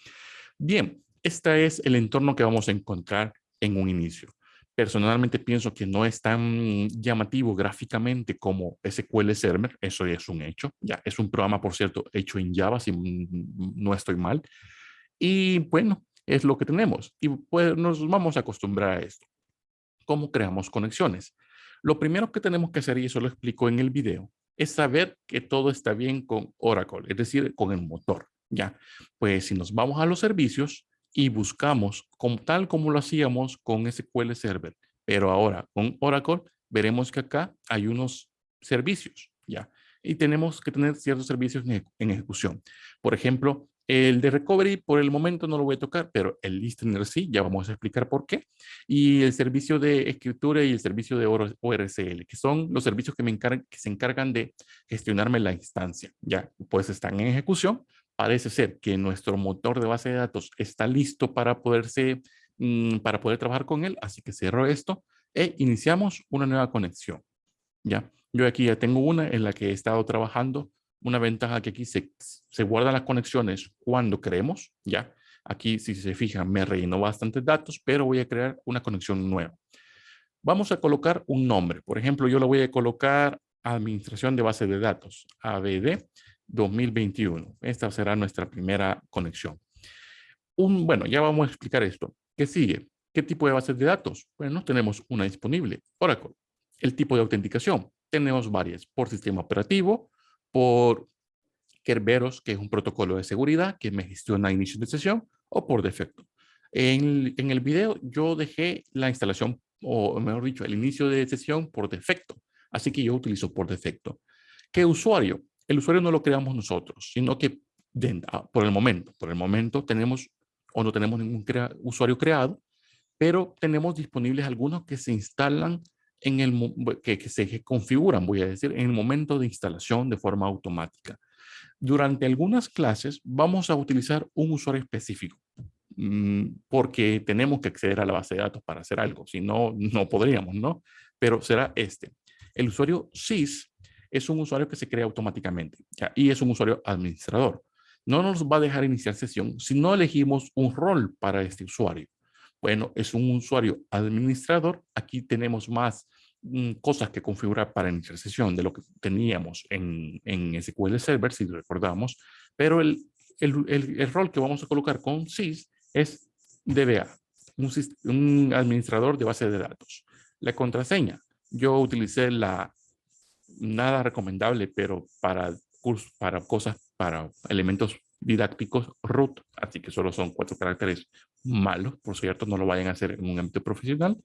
Bien, este es el entorno que vamos a encontrar en un inicio. Personalmente pienso que no es tan llamativo gráficamente como SQL Server, eso ya es un hecho, ya es un programa, por cierto, hecho en Java, si no estoy mal. Y bueno, es lo que tenemos y pues nos vamos a acostumbrar a esto. ¿Cómo creamos conexiones? Lo primero que tenemos que hacer, y eso lo explico en el video, es saber que todo está bien con Oracle, es decir, con el motor. Ya, pues si nos vamos a los servicios y buscamos tal como lo hacíamos con SQL Server, pero ahora con Oracle, veremos que acá hay unos servicios, ya, y tenemos que tener ciertos servicios en ejecución. Por ejemplo, el de recovery por el momento no lo voy a tocar, pero el listener sí, ya vamos a explicar por qué. Y el servicio de escritura y el servicio de ORCL, que son los servicios que se encargan de gestionarme la instancia. Ya, pues están en ejecución. Parece ser que nuestro motor de base de datos está listo para para poder trabajar con él. Así que cierro esto e iniciamos una nueva conexión. Ya, yo aquí ya tengo una en la que he estado trabajando. Una ventaja que aquí se guardan las conexiones cuando queremos. Ya, aquí si se fijan me rellenó bastantes datos, pero voy a crear una conexión nueva. Vamos a colocar un nombre. Por ejemplo, yo le voy a colocar Administración de Base de Datos, ABD 2021. Esta será nuestra primera conexión. Bueno, ya vamos a explicar esto. ¿Qué sigue? ¿Qué tipo de bases de datos? Bueno, tenemos una disponible, Oracle. El tipo de autenticación. Tenemos varias, por sistema operativo, por Kerberos, que es un protocolo de seguridad que me gestiona inicio de sesión, o por defecto. En el video yo dejé la instalación, o mejor dicho, el inicio de sesión por defecto. Así que yo utilizo por defecto. ¿Qué usuario? El usuario no lo creamos nosotros, sino que por el momento tenemos o no tenemos ningún usuario creado, pero tenemos disponibles algunos que se instalan que se configuran, voy a decir, en el momento de instalación de forma automática. Durante algunas clases vamos a utilizar un usuario específico porque tenemos que acceder a la base de datos para hacer algo, si no, no podríamos, ¿no? Pero será este. El usuario SYS es un usuario que se crea automáticamente, ¿ya? Y es un usuario administrador. No nos va a dejar iniciar sesión si no elegimos un rol para este usuario. Bueno, es un usuario administrador. Aquí tenemos más cosas que configurar para iniciar sesión de lo que teníamos en SQL Server, si recordamos, pero el rol que vamos a colocar con SYS es DBA, un administrador de base de datos. La contraseña, yo utilicé la nada recomendable, pero para cosas, para elementos didácticos root, así que solo son 4 caracteres malos, por cierto, no lo vayan a hacer en un ámbito profesional.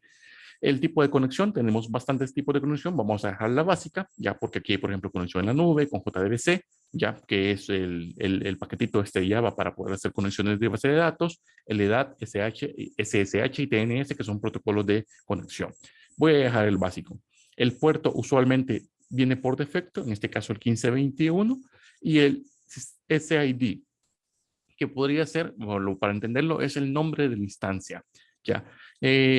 El tipo de conexión, tenemos bastantes tipos de conexión, vamos a dejar la básica, ya porque aquí hay, por ejemplo, conexión en la nube con JDBC, ya que es el paquetito este Java para poder hacer conexiones de base de datos, el EDAT, SSH y TNS, que son protocolos de conexión. Voy a dejar el básico. El puerto usualmente viene por defecto, en este caso el 1521, y el SID, que podría ser, bueno, para entenderlo, es el nombre de la instancia. Ya,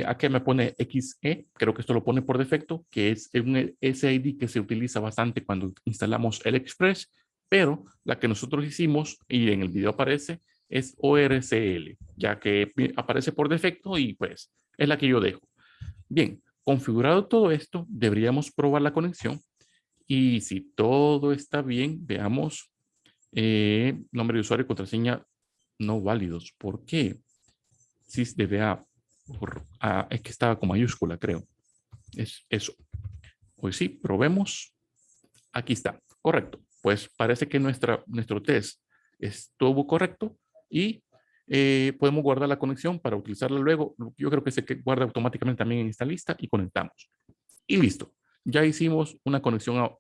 aquí me pone XE, creo que esto lo pone por defecto, que es un SID que se utiliza bastante cuando instalamos el Express, pero la que nosotros hicimos, y en el video aparece, es ORCL, ya que aparece por defecto y pues es la que yo dejo. Bien, configurado todo esto, deberíamos probar la conexión y si todo está bien, veamos nombre de usuario y contraseña no válidos. ¿Por qué? SysDBA. Es que estaba con mayúscula, creo. Es eso. Pues sí, probemos. Aquí está. Correcto. Pues parece que nuestro test estuvo correcto y podemos guardar la conexión para utilizarla luego. Yo creo que se guarda automáticamente también en esta lista y conectamos. Y listo. Ya hicimos una conexión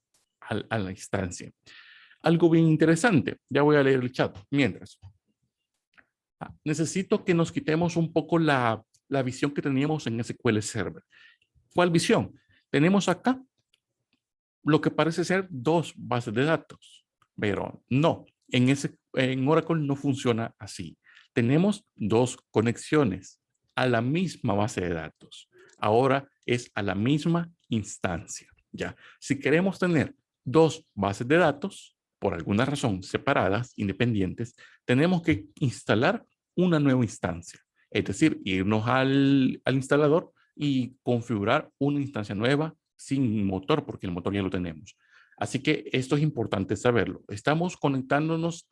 a la instancia. Algo bien interesante. Ya voy a leer el chat. Mientras, necesito que nos quitemos un poco la visión que teníamos en SQL Server. ¿Cuál visión? Tenemos acá lo que parece ser 2 bases de datos, pero no, en Oracle no funciona así. Tenemos 2 conexiones a la misma base de datos. Ahora es a la misma instancia. Ya, si queremos tener 2 bases de datos, por alguna razón separadas, independientes, tenemos que instalar una nueva instancia. Es decir, irnos al instalador y configurar una instancia nueva sin motor, porque el motor ya lo tenemos. Así que esto es importante saberlo. Estamos conectándonos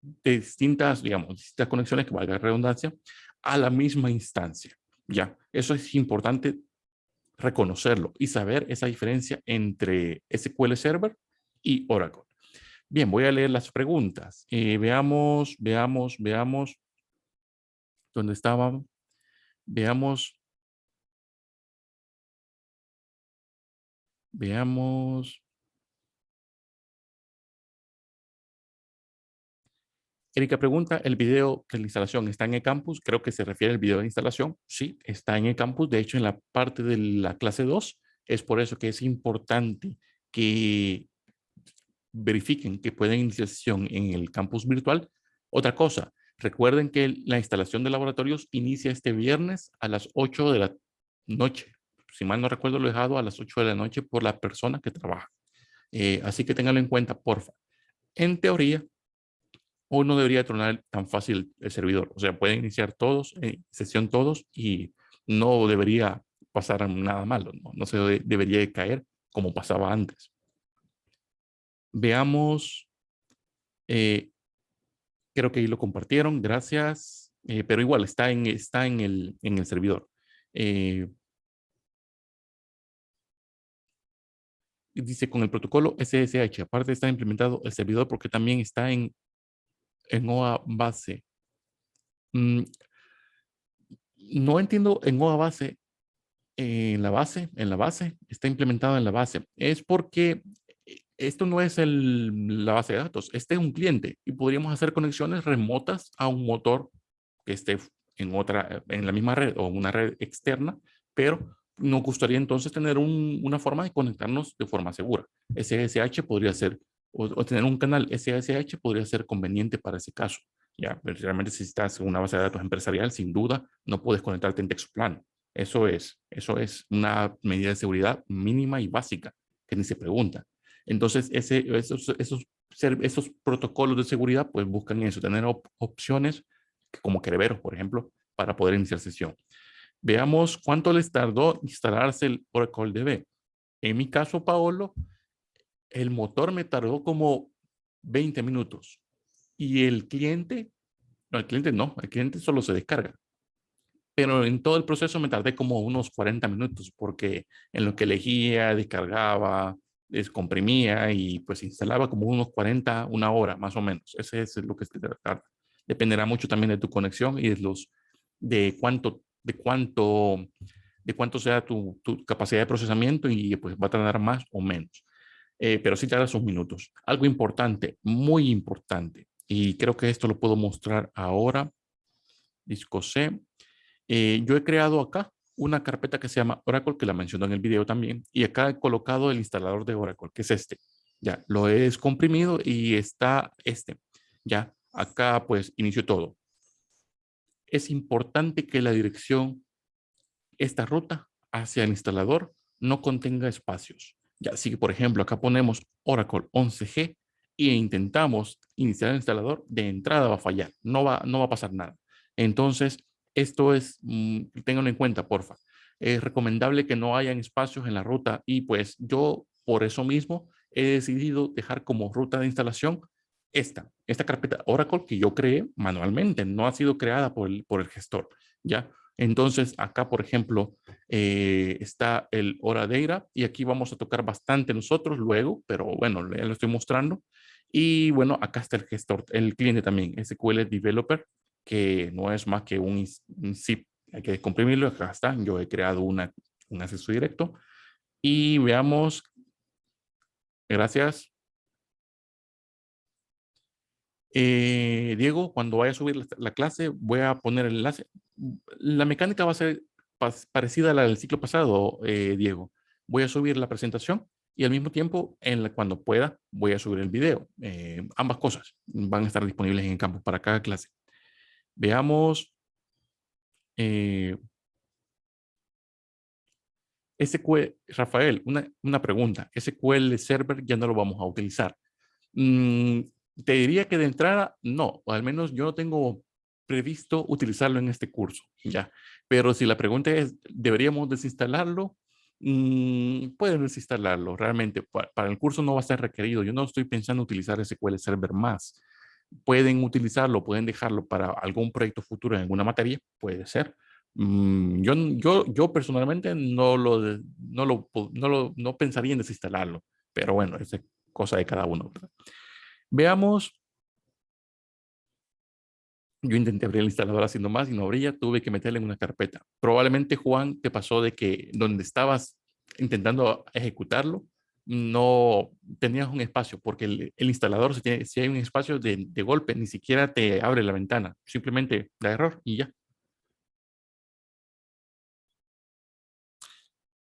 de distintas, digamos, distintas conexiones, que valga la redundancia, a la misma instancia. Ya, eso es importante reconocerlo y saber esa diferencia entre SQL Server y Oracle. Bien, voy a leer las preguntas. Veamos dónde estábamos. Veamos. Erika pregunta, ¿el video de la instalación está en eCampus? Creo que se refiere al video de instalación. Sí, está en eCampus. De hecho, en la parte de la clase 2, es por eso que es importante que verifiquen que pueden iniciar sesión en el campus virtual. Otra cosa, recuerden que la instalación de laboratorios inicia este viernes a las 8 de la noche. Si mal no recuerdo, lo he dejado a las 8 de la noche por la persona que trabaja. Así que ténganlo en cuenta, porfa. En teoría, hoy no debería tronar tan fácil el servidor. O sea, pueden iniciar todos, sesión todos, y no debería pasar nada malo. No se debería de caer como pasaba antes. Veamos, creo que ahí lo compartieron, gracias. Pero igual está en el servidor. Dice con el protocolo SSH, aparte está implementado el servidor porque también está en OA base. No entiendo en OA base, en la base, está implementado en la base. Es porque esto no es la base de datos, este es un cliente y podríamos hacer conexiones remotas a un motor que esté en la misma red o una red externa, pero nos gustaría entonces tener una forma de conectarnos de forma segura. SSH podría ser, o tener un canal SSH podría ser conveniente para ese caso. Ya, pero realmente si estás en una base de datos empresarial, sin duda, no puedes conectarte en texto plano. Eso es una medida de seguridad mínima y básica que ni se pregunta. Entonces, esos protocolos de seguridad, pues buscan eso, tener opciones como Kerberos, por ejemplo, para poder iniciar sesión. Veamos cuánto les tardó instalarse el Oracle DB. En mi caso, Paolo, el motor me tardó como 20 minutos y el cliente solo se descarga. Pero en todo el proceso me tardé como unos 40 minutos porque en lo que elegía, descargaba, descomprimía y pues instalaba como unos 40, una hora más o menos. Ese es lo que se tarda. Dependerá mucho también de tu conexión y de cuánto sea tu capacidad de procesamiento y pues va a tardar más o menos. Pero sí tarda sus minutos. Algo importante, muy importante, y creo que esto lo puedo mostrar ahora. Disco C. Yo he creado acá una carpeta que se llama Oracle, que la menciono en el video también, y acá he colocado el instalador de Oracle, que es este. Ya, lo he descomprimido y está este. Ya, acá pues inicio todo. Es importante que la dirección, esta ruta hacia el instalador, no contenga espacios. Ya, así que por ejemplo, acá ponemos Oracle 11G e intentamos iniciar el instalador, de entrada va a fallar, no va a pasar nada. Entonces, esto es, ténganlo en cuenta, porfa. Es recomendable que no hayan espacios en la ruta y pues yo por eso mismo he decidido dejar como ruta de instalación esta carpeta Oracle que yo creé manualmente, no ha sido creada por el gestor, ¿ya? Entonces, acá, por ejemplo, está el Oradeira y aquí vamos a tocar bastante nosotros luego, pero bueno, ya lo estoy mostrando. Y bueno, acá está el gestor, el cliente también, SQL Developer, que no es más que un zip, hay que descomprimirlo, acá está, yo he creado un acceso directo. Y veamos, gracias. Diego, cuando vaya a subir la clase, voy a poner el enlace. La mecánica va a ser parecida a la del ciclo pasado, Diego. Voy a subir la presentación y al mismo tiempo, cuando pueda, voy a subir el video. Ambas cosas van a estar disponibles en el campus para cada clase. Veamos. Rafael, una pregunta. SQL Server ya no lo vamos a utilizar. Mm, Te diría que de entrada no, o al menos yo no tengo previsto utilizarlo en este curso, ya. Pero si la pregunta es, ¿deberíamos desinstalarlo? Pueden desinstalarlo, realmente para el curso no va a ser requerido. Yo no estoy pensando utilizar SQL Server más. Pueden utilizarlo, pueden dejarlo para algún proyecto futuro en alguna materia, puede ser. Yo personalmente no pensaría en desinstalarlo, pero bueno, es cosa de cada uno, ¿verdad? Veamos. Yo intenté abrir el instalador haciendo más y no abría, tuve que meterle en una carpeta. Probablemente, Juan, te pasó de que donde estabas intentando ejecutarlo, no tenías un espacio, porque el instalador, si hay un espacio de golpe, ni siquiera te abre la ventana, simplemente da error y ya.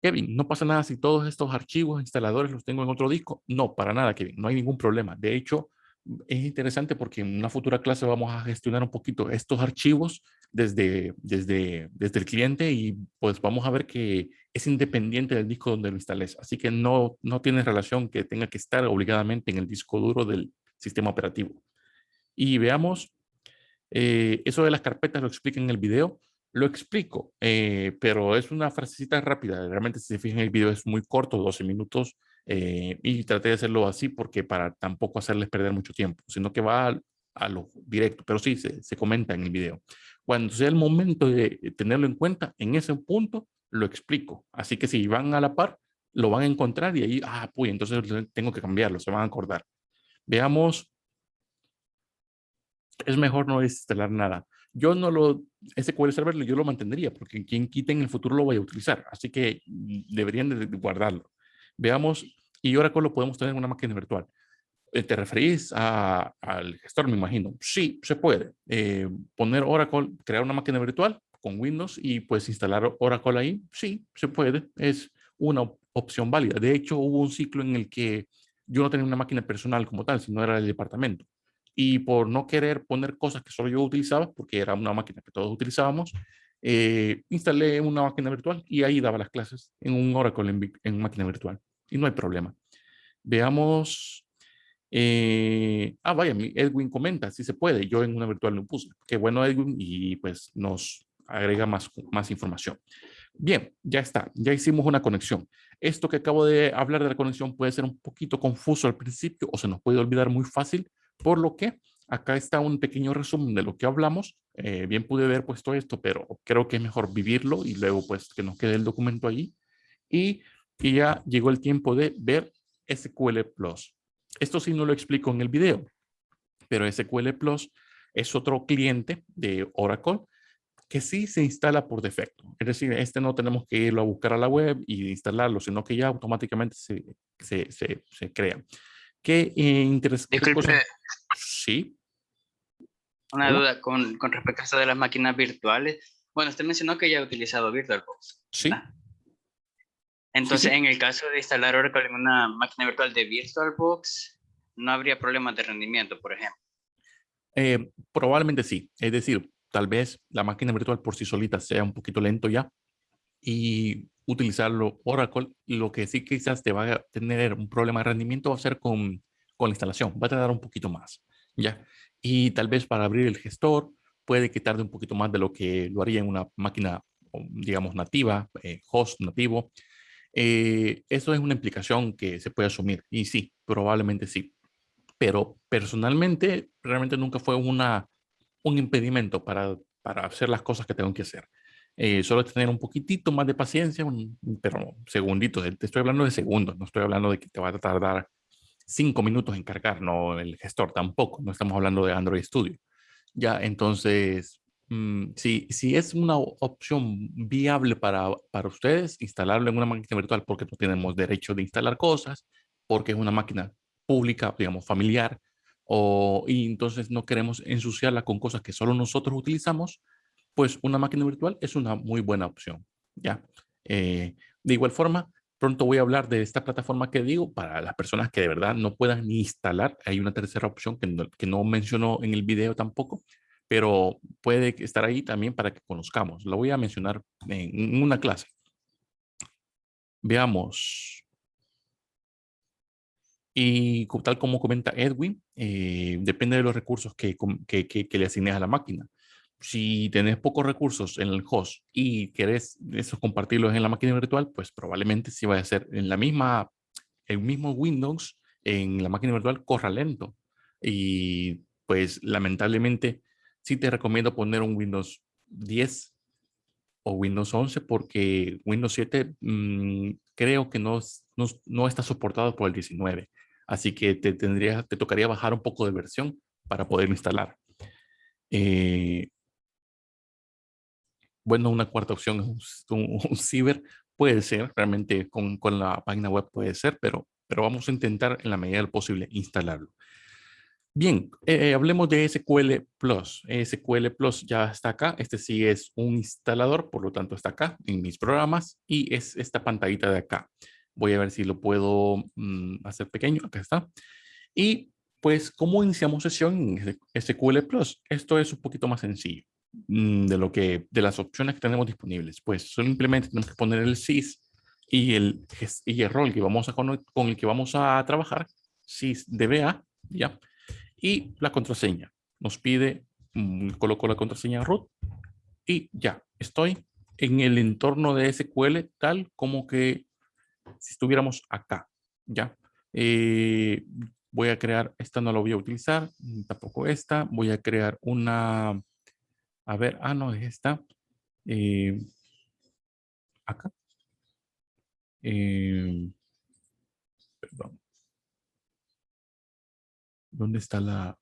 Kevin, no pasa nada si todos estos archivos, instaladores los tengo en otro disco. No, para nada, Kevin, no hay ningún problema. De hecho, es interesante porque en una futura clase vamos a gestionar un poquito estos archivos desde el cliente y pues vamos a ver que es independiente del disco donde lo instales. Así que no tiene relación que tenga que estar obligadamente en el disco duro del sistema operativo. Y veamos eso de las carpetas lo explica en el video. Lo explico, pero es una frasecita rápida. Realmente, si se fijan, el video es muy corto, 12 minutos, y traté de hacerlo así porque para tampoco hacerles perder mucho tiempo, sino que va a lo directo, pero sí se comenta en el video. Cuando sea el momento de tenerlo en cuenta, en ese punto lo explico. Así que si van a la par, lo van a encontrar y ahí, pues entonces tengo que cambiarlo, se van a acordar. Veamos, es mejor no desinstalar nada. Yo no lo, SQL Server yo lo mantendría porque quien quita en el futuro lo vaya a utilizar. Así que deberían de guardarlo. Veamos, y Oracle lo podemos tener en una máquina virtual. ¿Te referís al gestor, me imagino? Sí, se puede. Poner Oracle, crear una máquina virtual con Windows y pues instalar Oracle ahí. Sí, se puede. Es una opción válida. De hecho, hubo un ciclo en el que yo no tenía una máquina personal como tal, sino era el departamento. Y por no querer poner cosas que solo yo utilizaba, porque era una máquina que todos utilizábamos, instalé una máquina virtual y ahí daba las clases en un Oracle en máquina virtual. Y no hay problema. Veamos. Vaya, Edwin comenta, si se puede, yo en una virtual lo puse. Qué bueno, Edwin, y pues nos agrega más información. Bien, ya está, ya hicimos una conexión. Esto que acabo de hablar de la conexión puede ser un poquito confuso al principio o se nos puede olvidar muy fácil, por lo que acá está un pequeño resumen de lo que hablamos. Bien pude haber puesto esto, pero creo que es mejor vivirlo y luego pues que nos quede el documento allí. Y, y ya llegó el tiempo de ver SQL Plus. Esto sí no lo explico en el video, pero SQL Plus es otro cliente de Oracle que sí se instala por defecto. Es decir, este no tenemos que irlo a buscar a la web y instalarlo, sino que ya automáticamente se crea. ¿Qué Disculpe, cosa? Sí, una hola. duda con respecto a esto de las máquinas virtuales. Bueno, usted mencionó que ya ha utilizado VirtualBox, Sí, ¿verdad? sí, Entonces, sí. en el caso de instalar Oracle en una máquina virtual de VirtualBox, no habría problemas de rendimiento, por ejemplo. Probablemente sí. Es decir, tal vez la máquina virtual por sí solita sea un poquito lento ya, y utilizarlo Oracle, lo que sí quizás te va a tener un problema de rendimiento va a ser con la instalación, va a tardar un poquito más, ¿ya? Y tal vez para abrir el gestor puede que tarde un poquito más de lo que lo haría en una máquina, digamos, nativa, host nativo. Eso es una implicación que se puede asumir y sí, probablemente sí, pero personalmente realmente nunca fue un impedimento para hacer las cosas que tengo que hacer. Solo tener un poquitito más de paciencia, pero segunditos, te estoy hablando de segundos, no estoy hablando de que te va a tardar 5 minutos en cargar, no el gestor tampoco, no estamos hablando de Android Studio. Ya, entonces, si es una opción viable para ustedes, instalarlo en una máquina virtual porque no tenemos derecho de instalar cosas, porque es una máquina pública, digamos, familiar, y entonces no queremos ensuciarla con cosas que solo nosotros utilizamos, pues una máquina virtual es una muy buena opción. ¿Ya? De igual forma, pronto voy a hablar de esta plataforma que digo para las personas que de verdad no puedan ni instalar. Hay una tercera opción que no mencionó en el video tampoco, pero puede estar ahí también para que conozcamos. Lo voy a mencionar en una clase. Veamos. Y tal como comenta Edwin, depende de los recursos que le asignes a la máquina. Si tenés pocos recursos en el host y querés esos compartirlos en la máquina virtual, pues probablemente sí vaya a ser en el mismo Windows, en la máquina virtual corra lento. Y pues lamentablemente sí te recomiendo poner un Windows 10 o Windows 11 porque Windows 7 creo que no está soportado por el 19. Así que te tocaría bajar un poco de versión para poderlo instalar. Bueno, una cuarta opción es un ciber. Puede ser, realmente con la página web puede ser, pero vamos a intentar en la medida del posible instalarlo. Bien, hablemos de SQL Plus. SQL Plus ya está acá. Este sí es un instalador, por lo tanto está acá en mis programas y es esta pantallita de acá. Voy a ver si lo puedo hacer pequeño. Acá está. Y pues, ¿cómo iniciamos sesión en SQL Plus? Esto es un poquito más sencillo de las opciones que tenemos disponibles. Pues simplemente tenemos que poner el sys y el rol que con el que vamos a trabajar, sysdba, ¿ya? Y la contraseña. Nos pide, coloco la contraseña root y ya, estoy en el entorno de SQL tal como que si estuviéramos acá, ¿ya? Voy a crear, esta no la voy a utilizar, tampoco esta. Voy a crear una, a ver, no, es esta. Acá. Perdón. ¿Dónde está la?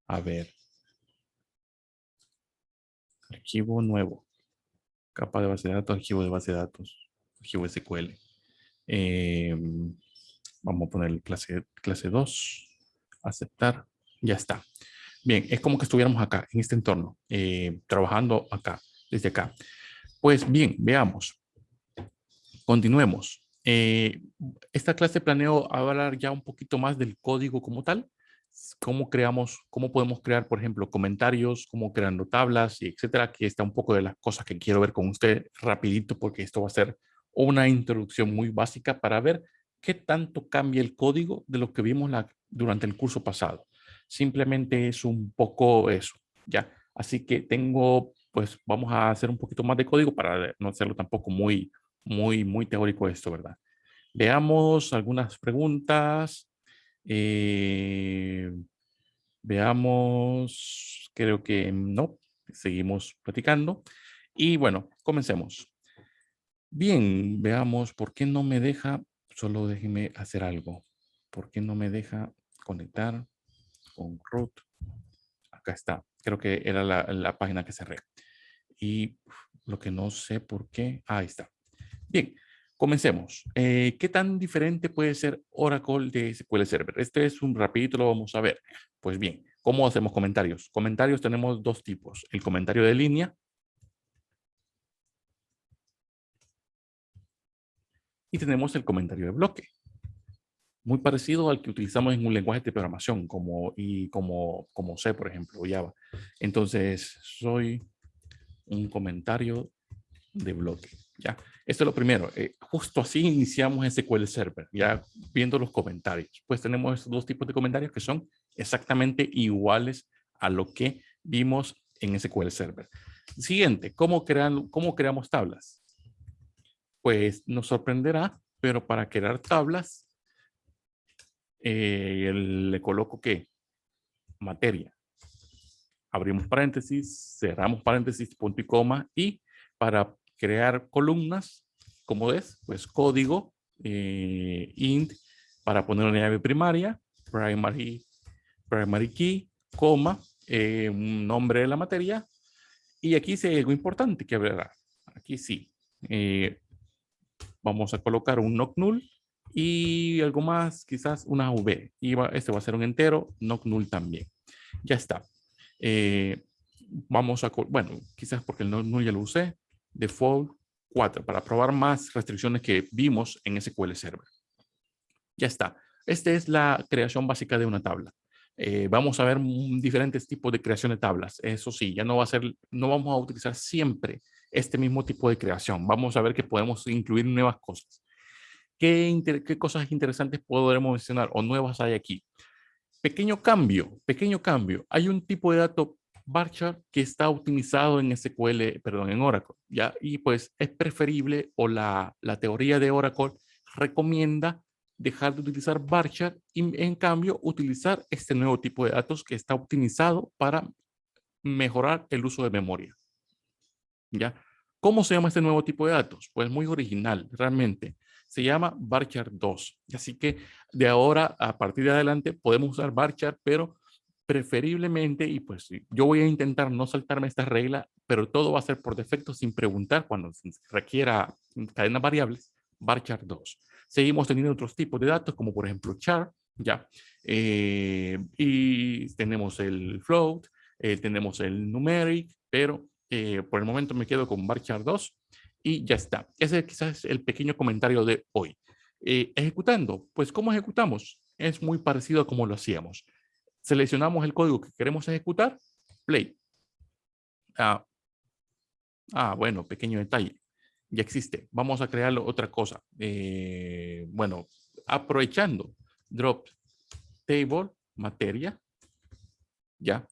A ver. Archivo nuevo. Capa de base de datos, archivo de base de datos, archivo SQL. Vamos a poner clase 2. Aceptar. Ya está. Bien, es como que estuviéramos acá, en este entorno, trabajando acá, desde acá. Pues bien, veamos. Continuemos. Esta clase planeo hablar ya un poquito más del código como tal. Cómo podemos crear, por ejemplo, comentarios, cómo creando tablas, y etcétera, que está un poco de las cosas que quiero ver con usted rapidito, porque esto va a ser una introducción muy básica para ver qué tanto cambia el código de lo que vimos durante el curso pasado. Simplemente es un poco eso, ¿ya? Así que pues vamos a hacer un poquito más de código para no hacerlo tampoco muy teórico esto, ¿verdad? Veamos algunas preguntas. Veamos, creo que no. Seguimos platicando. Y bueno, comencemos. Bien, veamos por qué no me deja. Solo déjeme hacer algo. ¿Por qué no me deja conectar con root? Acá está. Creo que era la página que cerré. Y lo que no sé por qué. Ahí está. Bien, comencemos. ¿Qué tan diferente puede ser Oracle de SQL Server? Este es un rapidito, lo vamos a ver. Pues bien, ¿cómo hacemos comentarios? Comentarios tenemos dos tipos. El comentario de línea y tenemos el comentario de bloque. Muy parecido al que utilizamos en un lenguaje de programación como C, por ejemplo, o Java. Entonces, soy un comentario de bloque. ¿Ya? Esto es lo primero. Justo así iniciamos SQL Server, ya viendo los comentarios. Pues tenemos estos dos tipos de comentarios que son exactamente iguales a lo que vimos en SQL Server. Siguiente, ¿cómo creamos tablas? Pues nos sorprenderá, pero para crear tablas, le coloco ¿qué? Materia. Abrimos paréntesis, cerramos paréntesis, punto y coma, y para crear columnas, ¿cómo es? Pues código, int, para poner una llave primaria, primary key, coma, un nombre de la materia, y aquí sí hay algo importante que verá. Aquí sí. Vamos a colocar un knock null y algo más, quizás una v. Este va a ser un entero, knock null también. Ya está. Bueno, quizás porque el knock null ya lo usé. Default 4 para probar más restricciones que vimos en SQL Server. Ya está. Esta es la creación básica de una tabla. Vamos a ver diferentes tipos de creación de tablas. Eso sí, ya no vamos a utilizar siempre este mismo tipo de creación. Vamos a ver que podemos incluir nuevas cosas. ¿Qué cosas interesantes podremos mencionar o nuevas hay aquí? Pequeño cambio. Hay un tipo de dato varchar que está optimizado en en Oracle, ¿ya? Y pues es preferible o la teoría de Oracle recomienda dejar de utilizar varchar y en cambio utilizar este nuevo tipo de datos que está optimizado para mejorar el uso de memoria. ¿Ya? ¿Cómo se llama este nuevo tipo de datos? Pues muy original, realmente. Se llama varchar 2. Así que de ahora, a partir de adelante, podemos usar varchar, pero preferiblemente, y pues yo voy a intentar no saltarme esta regla, pero todo va a ser por defecto sin preguntar cuando se requiera cadenas variables, varchar 2. Seguimos teniendo otros tipos de datos, como por ejemplo char, ¿ya? Y tenemos el float, tenemos el numeric, pero por el momento me quedo con varchar 2 y ya está. Ese quizás es el pequeño comentario de hoy. Ejecutando, pues ¿cómo ejecutamos? Es muy parecido a como lo hacíamos. Seleccionamos el código que queremos ejecutar, play. Bueno, pequeño detalle. Ya existe. Vamos a crear otra cosa. Bueno, aprovechando drop table, materia, ya.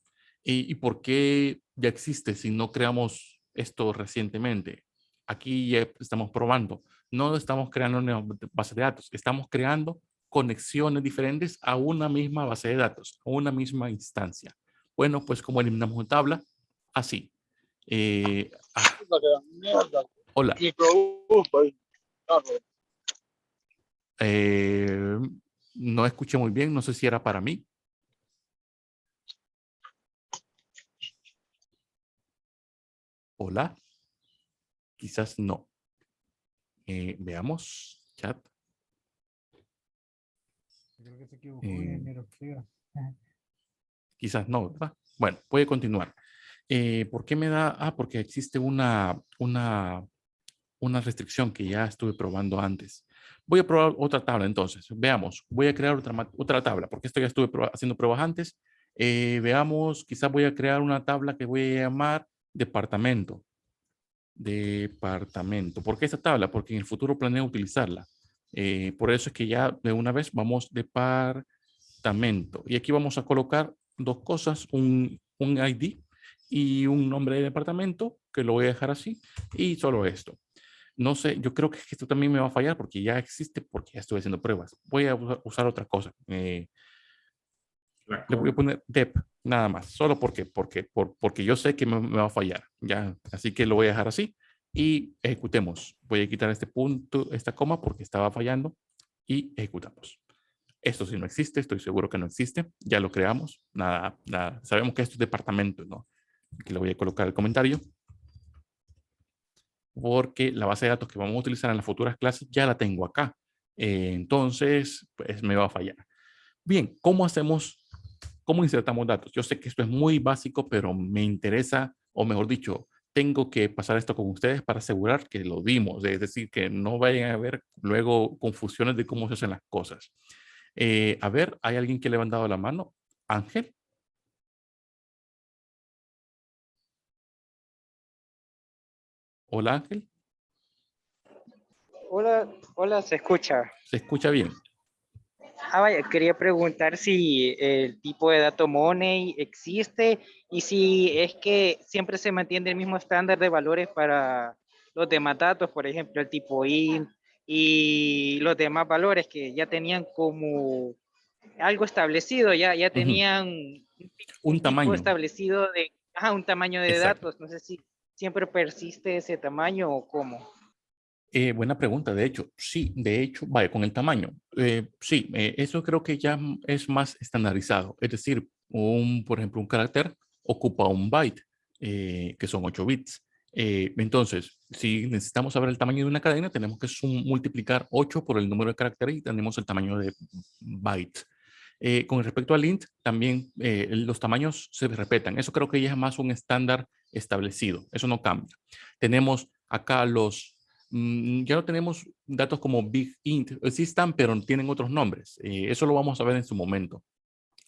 ¿Y por qué ya existe si no creamos esto recientemente? Aquí ya estamos probando. No estamos creando una base de datos. Estamos creando conexiones diferentes a una misma base de datos, a una misma instancia. Bueno, pues como eliminamos una tabla, así. Hola. No escuché muy bien. No sé si era para mí. Hola. Quizás no. Veamos. Chat. Creo que se equivocó en el Office. Quizás no, ¿verdad? Bueno, puede continuar. ¿Por qué me da? Porque existe una restricción que ya estuve probando antes. Voy a probar otra tabla entonces. Veamos, voy a crear otra tabla, porque esto ya estuve haciendo pruebas antes. Veamos, quizás voy a crear una tabla que voy a llamar departamento. Departamento. ¿Por qué esta tabla? Porque en el futuro planeo utilizarla. Por eso es que ya de una vez vamos departamento. Y aquí vamos a colocar dos cosas, un ID y un nombre de departamento, que lo voy a dejar así, y solo esto. No sé, yo creo que esto también me va a fallar porque ya existe, porque ya estoy haciendo pruebas. Voy a usar otra cosa. Le voy a poner dep, nada más, solo porque yo sé que me va a fallar. Ya, así que lo voy a dejar así y ejecutemos. Voy a quitar este punto, esta coma porque estaba fallando y ejecutamos. Esto sí no existe, estoy seguro que no existe. Ya lo creamos. Nada, nada. Sabemos que esto es departamento, ¿no? Aquí le voy a colocar el comentario. Porque la base de datos que vamos a utilizar en las futuras clases ya la tengo acá. Entonces, pues me va a fallar. Bien, ¿cómo hacemos, cómo insertamos datos? Yo sé que esto es muy básico, pero me interesa, o mejor dicho, tengo que pasar esto con ustedes para asegurar que lo dimos, es decir, que no vayan a haber luego confusiones de cómo se hacen las cosas. A ver, ¿hay alguien que le ha levantado la mano? Ángel. Hola, Ángel. Hola, hola, ¿se escucha? Se escucha bien. Vaya, quería preguntar si el tipo de dato money existe y si es que siempre se mantiene el mismo estándar de valores para los demás datos, por ejemplo, el tipo int y los demás valores que ya tenían como algo establecido, ya tenían Un un tipo tamaño. establecido de un tamaño de Exacto. datos. No sé si siempre persiste ese tamaño o cómo. Buena pregunta, de hecho, sí, de hecho, vaya, con el tamaño, sí, eso creo que ya es más estandarizado, es decir, por ejemplo, un carácter ocupa un byte, que son 8 bits. Entonces, si necesitamos saber el tamaño de una cadena, tenemos que multiplicar 8 por el número de caracteres y tenemos el tamaño de byte. Con respecto al int, también los tamaños se respetan. Eso creo que ya es más un estándar establecido. Eso no cambia. Tenemos acá ya no tenemos datos como big int. Sí están, pero tienen otros nombres. Eso lo vamos a ver en su momento.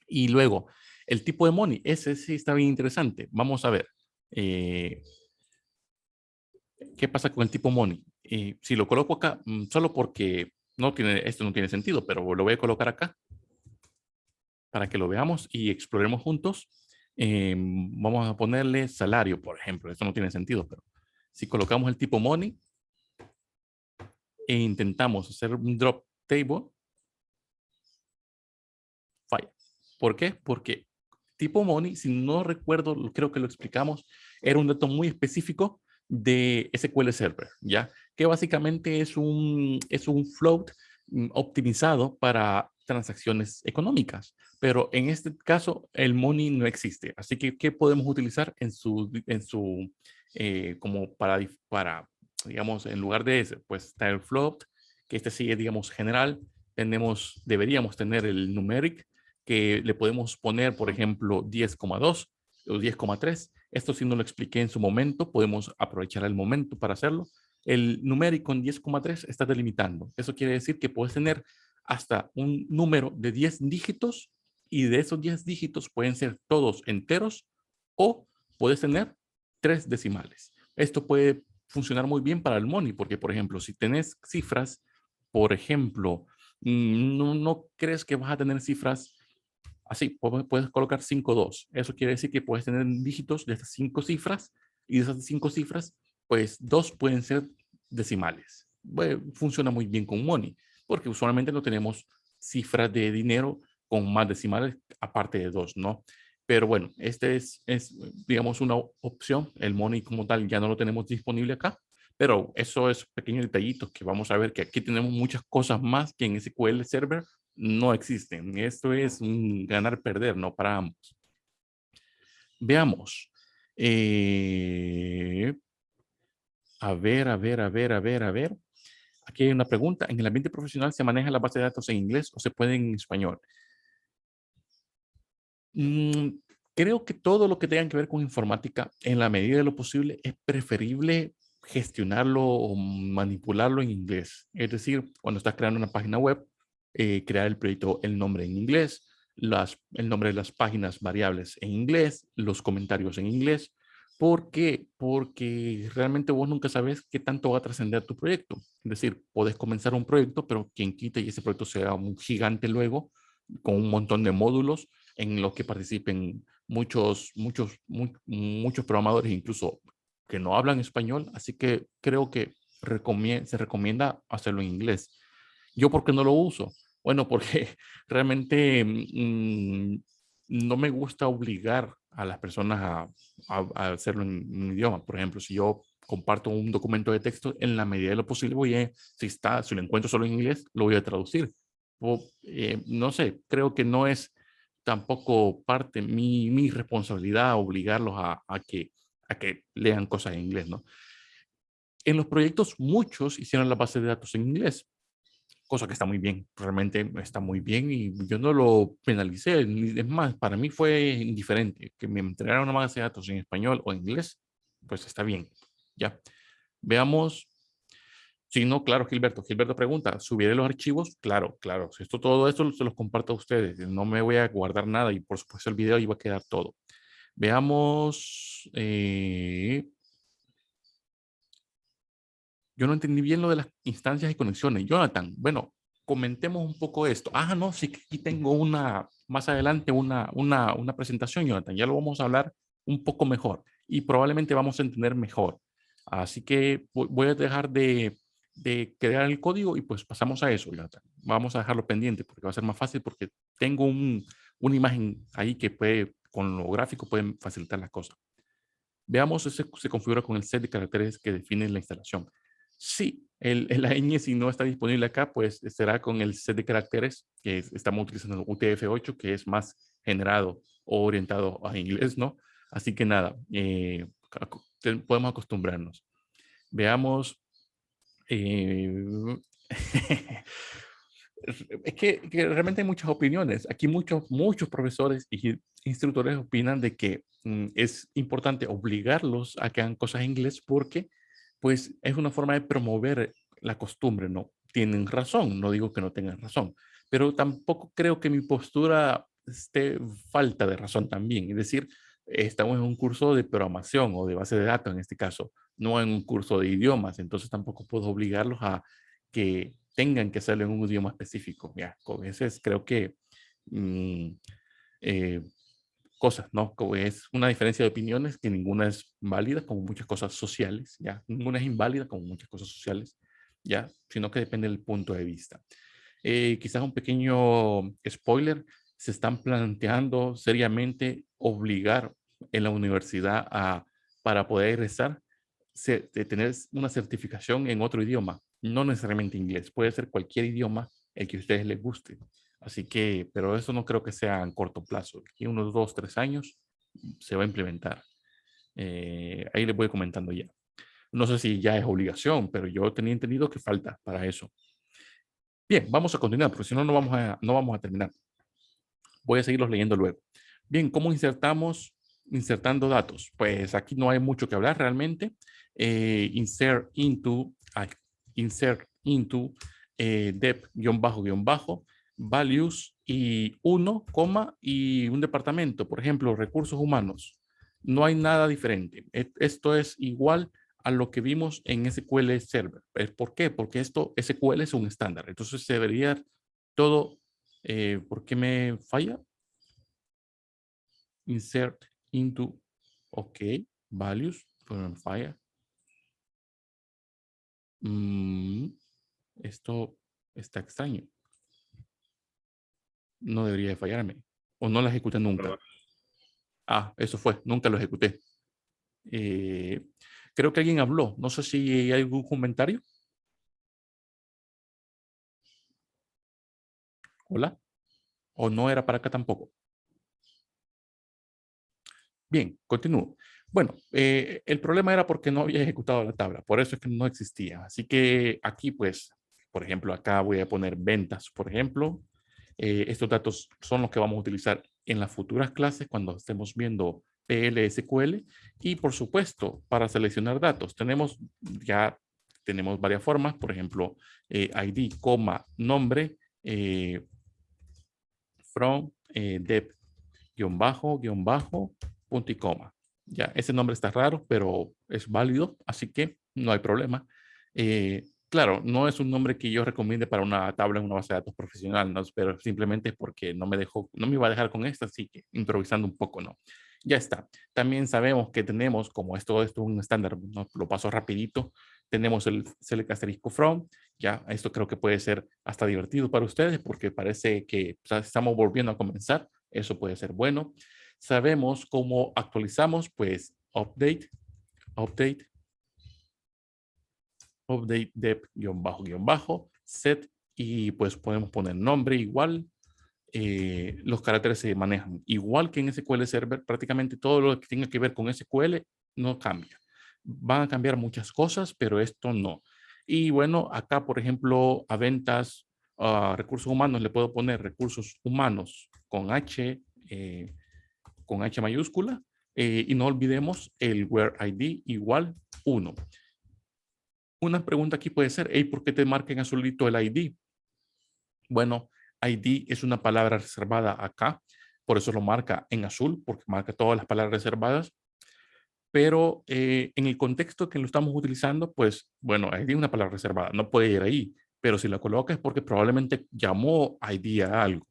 Y luego, el tipo de money. Ese sí está bien interesante. Vamos a ver. ¿Qué pasa con el tipo money? Si lo coloco acá, solo porque esto no tiene sentido, pero lo voy a colocar acá para que lo veamos y exploremos juntos. Vamos a ponerle salario, por ejemplo. Esto no tiene sentido, pero si colocamos el tipo money e intentamos hacer un drop table, ¿Por qué? Porque tipo money, si no recuerdo, creo que lo explicamos, era un dato muy específico de SQL Server, ¿ya? Que básicamente es un float optimizado para transacciones económicas. Pero en este caso, el money no existe. Así que, ¿qué podemos utilizar como para, digamos, en lugar de ese? Pues está el float, que este sigue, digamos, general. Deberíamos tener el numeric, que le podemos poner, por ejemplo, 10,2 o 10,3. Esto sí no lo expliqué en su momento, podemos aprovechar el momento para hacerlo. El numérico con 10,3 está delimitando. Eso quiere decir que puedes tener hasta un número de 10 dígitos y de esos 10 dígitos pueden ser todos enteros o puedes tener 3 decimales. Esto puede funcionar muy bien para el money porque, por ejemplo, si tenés cifras, por ejemplo, no crees que vas a tener cifras así, puedes colocar 5,2. Eso quiere decir que puedes tener dígitos de estas 5 cifras y de esas 5 cifras, pues 2 pueden ser decimales. Bueno, funciona muy bien con Money, porque usualmente no tenemos cifras de dinero con más decimales aparte de 2, ¿no? Pero bueno, este es, digamos, una opción. El Money como tal ya no lo tenemos disponible acá, pero eso es pequeños detallitos que vamos a ver que aquí tenemos muchas cosas más que en SQL Server no existen. Esto es un ganar-perder, no para ambos. Veamos. A ver. Aquí hay una pregunta. ¿En el ambiente profesional se maneja la base de datos en inglés o se puede en español? Creo que todo lo que tenga que ver con informática, en la medida de lo posible, es preferible gestionarlo o manipularlo en inglés. Es decir, cuando estás creando una página web, crear el proyecto, el nombre en inglés, el nombre de las páginas variables en inglés, los comentarios en inglés. ¿Por qué? Porque realmente vos nunca sabes qué tanto va a trascender tu proyecto. Es decir, puedes comenzar un proyecto, pero quien quita y ese proyecto sea un gigante luego, con un montón de módulos en los que participen muchos programadores, incluso que no hablan español. Así que creo que se recomienda hacerlo en inglés. ¿Yo por qué no lo uso? Bueno, porque realmente no me gusta obligar a las personas a hacerlo en un idioma. Por ejemplo, si yo comparto un documento de texto, en la medida de lo posible si lo encuentro solo en inglés, lo voy a traducir. No sé, creo que no es tampoco parte mi responsabilidad obligarlos a que lean cosas en inglés, ¿no? En los proyectos muchos hicieron la base de datos en inglés, cosa que está muy bien, realmente está muy bien y yo no lo penalicé, es más, para mí fue indiferente que me entregaran una base de datos en español o en inglés, pues está bien, ya. Veamos. Sí, no, claro, Gilberto. Gilberto pregunta, ¿subiré los archivos? Claro, claro. Todo esto se los comparto a ustedes. No me voy a guardar nada y por supuesto el video ahí va a quedar todo. Veamos. Yo no entendí bien lo de las instancias y conexiones. Jonathan, bueno, comentemos un poco esto. Ah, no, sí que aquí tengo más adelante una presentación, Jonathan. Ya lo vamos a hablar un poco mejor y probablemente vamos a entender mejor. Así que voy a dejar de crear el código y pues pasamos a eso, Jonathan. Vamos a dejarlo pendiente porque va a ser más fácil porque tengo una imagen ahí que con lo gráfico pueden facilitar las cosas. Veamos, se configura con el set de caracteres que define la instalación. Sí, la ñ si no está disponible acá, pues será con el set de caracteres que estamos utilizando UTF-8, que es más generado o orientado a inglés, ¿no? Así que nada, podemos acostumbrarnos. Veamos. Es que realmente hay muchas opiniones. Aquí muchos profesores y instructores opinan de que es importante obligarlos a que hagan cosas en inglés porque pues es una forma de promover la costumbre, ¿no? Tienen razón, no digo que no tengan razón, pero tampoco creo que mi postura esté falta de razón también. Es decir, estamos en un curso de programación o de base de datos en este caso, no en un curso de idiomas, entonces tampoco puedo obligarlos a que tengan que hacerlo en un idioma específico. Ya, con veces creo que mm, eh, cosas, ¿no? Como es una diferencia de opiniones que ninguna es válida, como muchas cosas sociales, ¿ya? Ninguna es inválida, como muchas cosas sociales, ¿ya? Sino que depende del punto de vista. Quizás un pequeño spoiler, se están planteando seriamente obligar en la universidad para poder egresar, de tener una certificación en otro idioma, no necesariamente inglés, puede ser cualquier idioma el que a ustedes les guste. Así que, pero eso no creo que sea en corto plazo. Aquí unos 2, 3 años se va a implementar. Ahí les voy comentando ya. No sé si ya es obligación, pero yo tenía entendido que falta para eso. Bien, vamos a continuar, porque si no, no vamos a terminar. Voy a seguirlos leyendo luego. Bien, ¿cómo insertando datos? Pues aquí no hay mucho que hablar realmente. Insert into dep values y 1, y un departamento, por ejemplo, recursos humanos. No hay nada diferente. Esto es igual a lo que vimos en SQL Server. ¿Por qué? Porque SQL es un estándar. Entonces se debería todo. ¿Por qué me falla? Insert into, ok, values, pero me falla. Esto está extraño. No debería de fallarme. O no lo ejecuté nunca. Ah, eso fue. Nunca lo ejecuté. Creo que alguien habló. No sé si hay algún comentario. Hola. O no era para acá tampoco. Bien, continúo. Bueno, el problema era porque no había ejecutado la tabla. Por eso es que no existía. Así que aquí, pues, por ejemplo, acá voy a poner ventas, por ejemplo. Estos datos son los que vamos a utilizar en las futuras clases cuando estemos viendo PLSQL. Y por supuesto, para seleccionar datos, tenemos varias formas. Por ejemplo, ID, nombre, from, dep, punto y coma. Ya, ese nombre está raro, pero es válido, así que no hay problema. Claro, no es un nombre que yo recomiende para una tabla en una base de datos profesional, ¿no? Pero simplemente porque no me iba a dejar con esta, así que improvisando un poco, ¿no? Ya está. También sabemos que tenemos, como esto es un estándar, ¿no? Lo paso rapidito, tenemos el select asterisco from, ya, esto creo que puede ser hasta divertido para ustedes porque parece que estamos volviendo a comenzar, eso puede ser bueno. Sabemos cómo actualizamos, pues update dep set, y pues podemos poner nombre igual. Los caracteres se manejan igual que en SQL Server. Prácticamente todo lo que tenga que ver con SQL no cambia. Van a cambiar muchas cosas, pero esto no. Y bueno, acá, por ejemplo, a ventas, recursos humanos, le puedo poner recursos humanos con H mayúscula. Y no olvidemos el where ID igual 1. Una pregunta aquí puede ser, hey, ¿por qué te marca en azulito el ID? Bueno, ID es una palabra reservada acá, por eso lo marca en azul, porque marca todas las palabras reservadas. Pero en el contexto que lo estamos utilizando, pues, bueno, ID es una palabra reservada, no puede ir ahí, pero si la coloca es porque probablemente llamó ID a algo.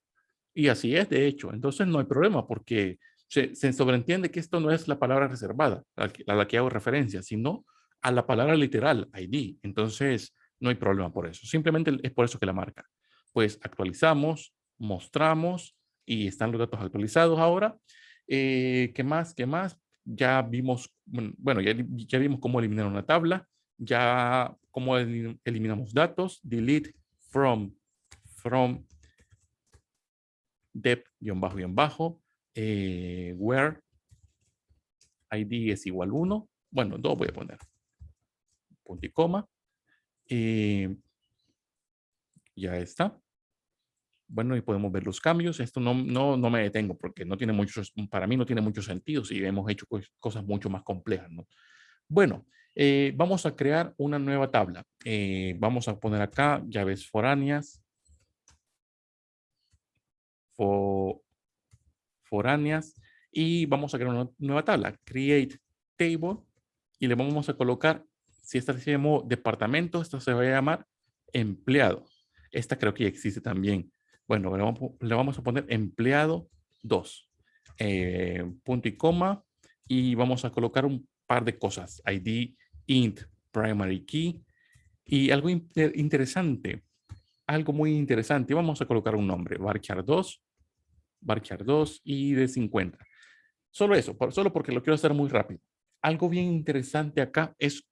Y así es, de hecho. Entonces no hay problema porque se sobreentiende que esto no es la palabra reservada a la que hago referencia, sino a la palabra literal, ID. Entonces no hay problema por eso. Simplemente es por eso que la marca. Pues actualizamos, mostramos y están los datos actualizados ahora. ¿Qué más? ¿Qué más? Ya vimos, bueno, ya vimos cómo eliminar una tabla, ya cómo eliminamos datos, delete from dep where ID es igual 1. Bueno, 2 voy a poner. Punto y coma. Ya está. Bueno, y podemos ver los cambios. Esto no me detengo porque para mí no tiene mucho sentido si hemos hecho cosas mucho más complejas, ¿no? Bueno, vamos a crear una nueva tabla. Vamos a poner acá llaves foráneas. Foráneas. Y vamos a crear una nueva tabla. Create table. Y le vamos a colocar, si esta se llamó departamento, esta se va a llamar empleado. Esta creo que ya existe también. Bueno, le vamos a poner empleado 2. Punto y coma. Y vamos a colocar un par de cosas. ID, int, primary key. Y algo interesante. Algo muy interesante. Vamos a colocar un nombre. Varchar 2. varchar 2 y de 50. Solo eso, solo porque lo quiero hacer muy rápido. Algo bien interesante acá es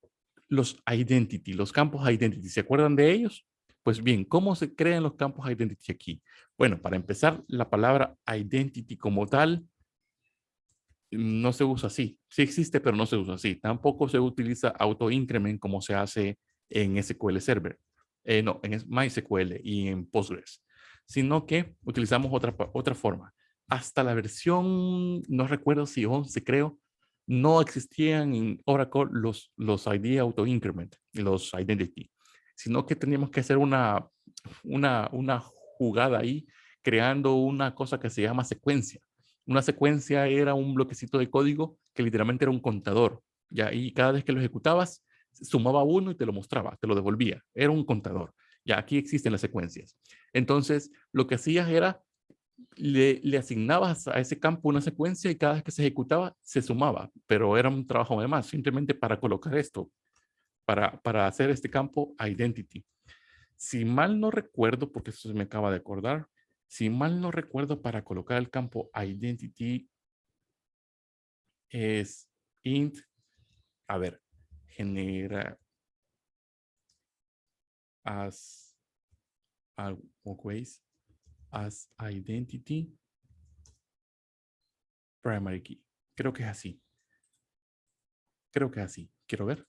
los identity, los campos identity. ¿Se acuerdan de ellos? Pues bien, ¿cómo se crean los campos identity aquí? Bueno, para empezar, la palabra identity como tal no se usa así. Sí existe, pero no se usa así. Tampoco se utiliza auto-increment como se hace en SQL Server. No, en MySQL y en Postgres. Sino que utilizamos otra forma. Hasta la versión, no recuerdo si 11 creo, no existían en Oracle los ID auto-increment, los identity. Sino que teníamos que hacer una jugada ahí, creando una cosa que se llama secuencia. Una secuencia era un bloquecito de código que literalmente era un contador, ¿ya? Y cada vez que lo ejecutabas, sumaba uno y te lo mostraba, te lo devolvía. Era un contador. Ya aquí existen las secuencias. Entonces, lo que hacías era, le asignabas a ese campo una secuencia y cada vez que se ejecutaba, se sumaba. Pero era un trabajo de más, simplemente para colocar esto, para hacer este campo identity. Si mal no recuerdo, porque eso se me acaba de acordar, si mal no recuerdo, para colocar el campo identity es int, a ver, genera as always as identity primary key. Creo que es así. Creo que es así. Quiero ver.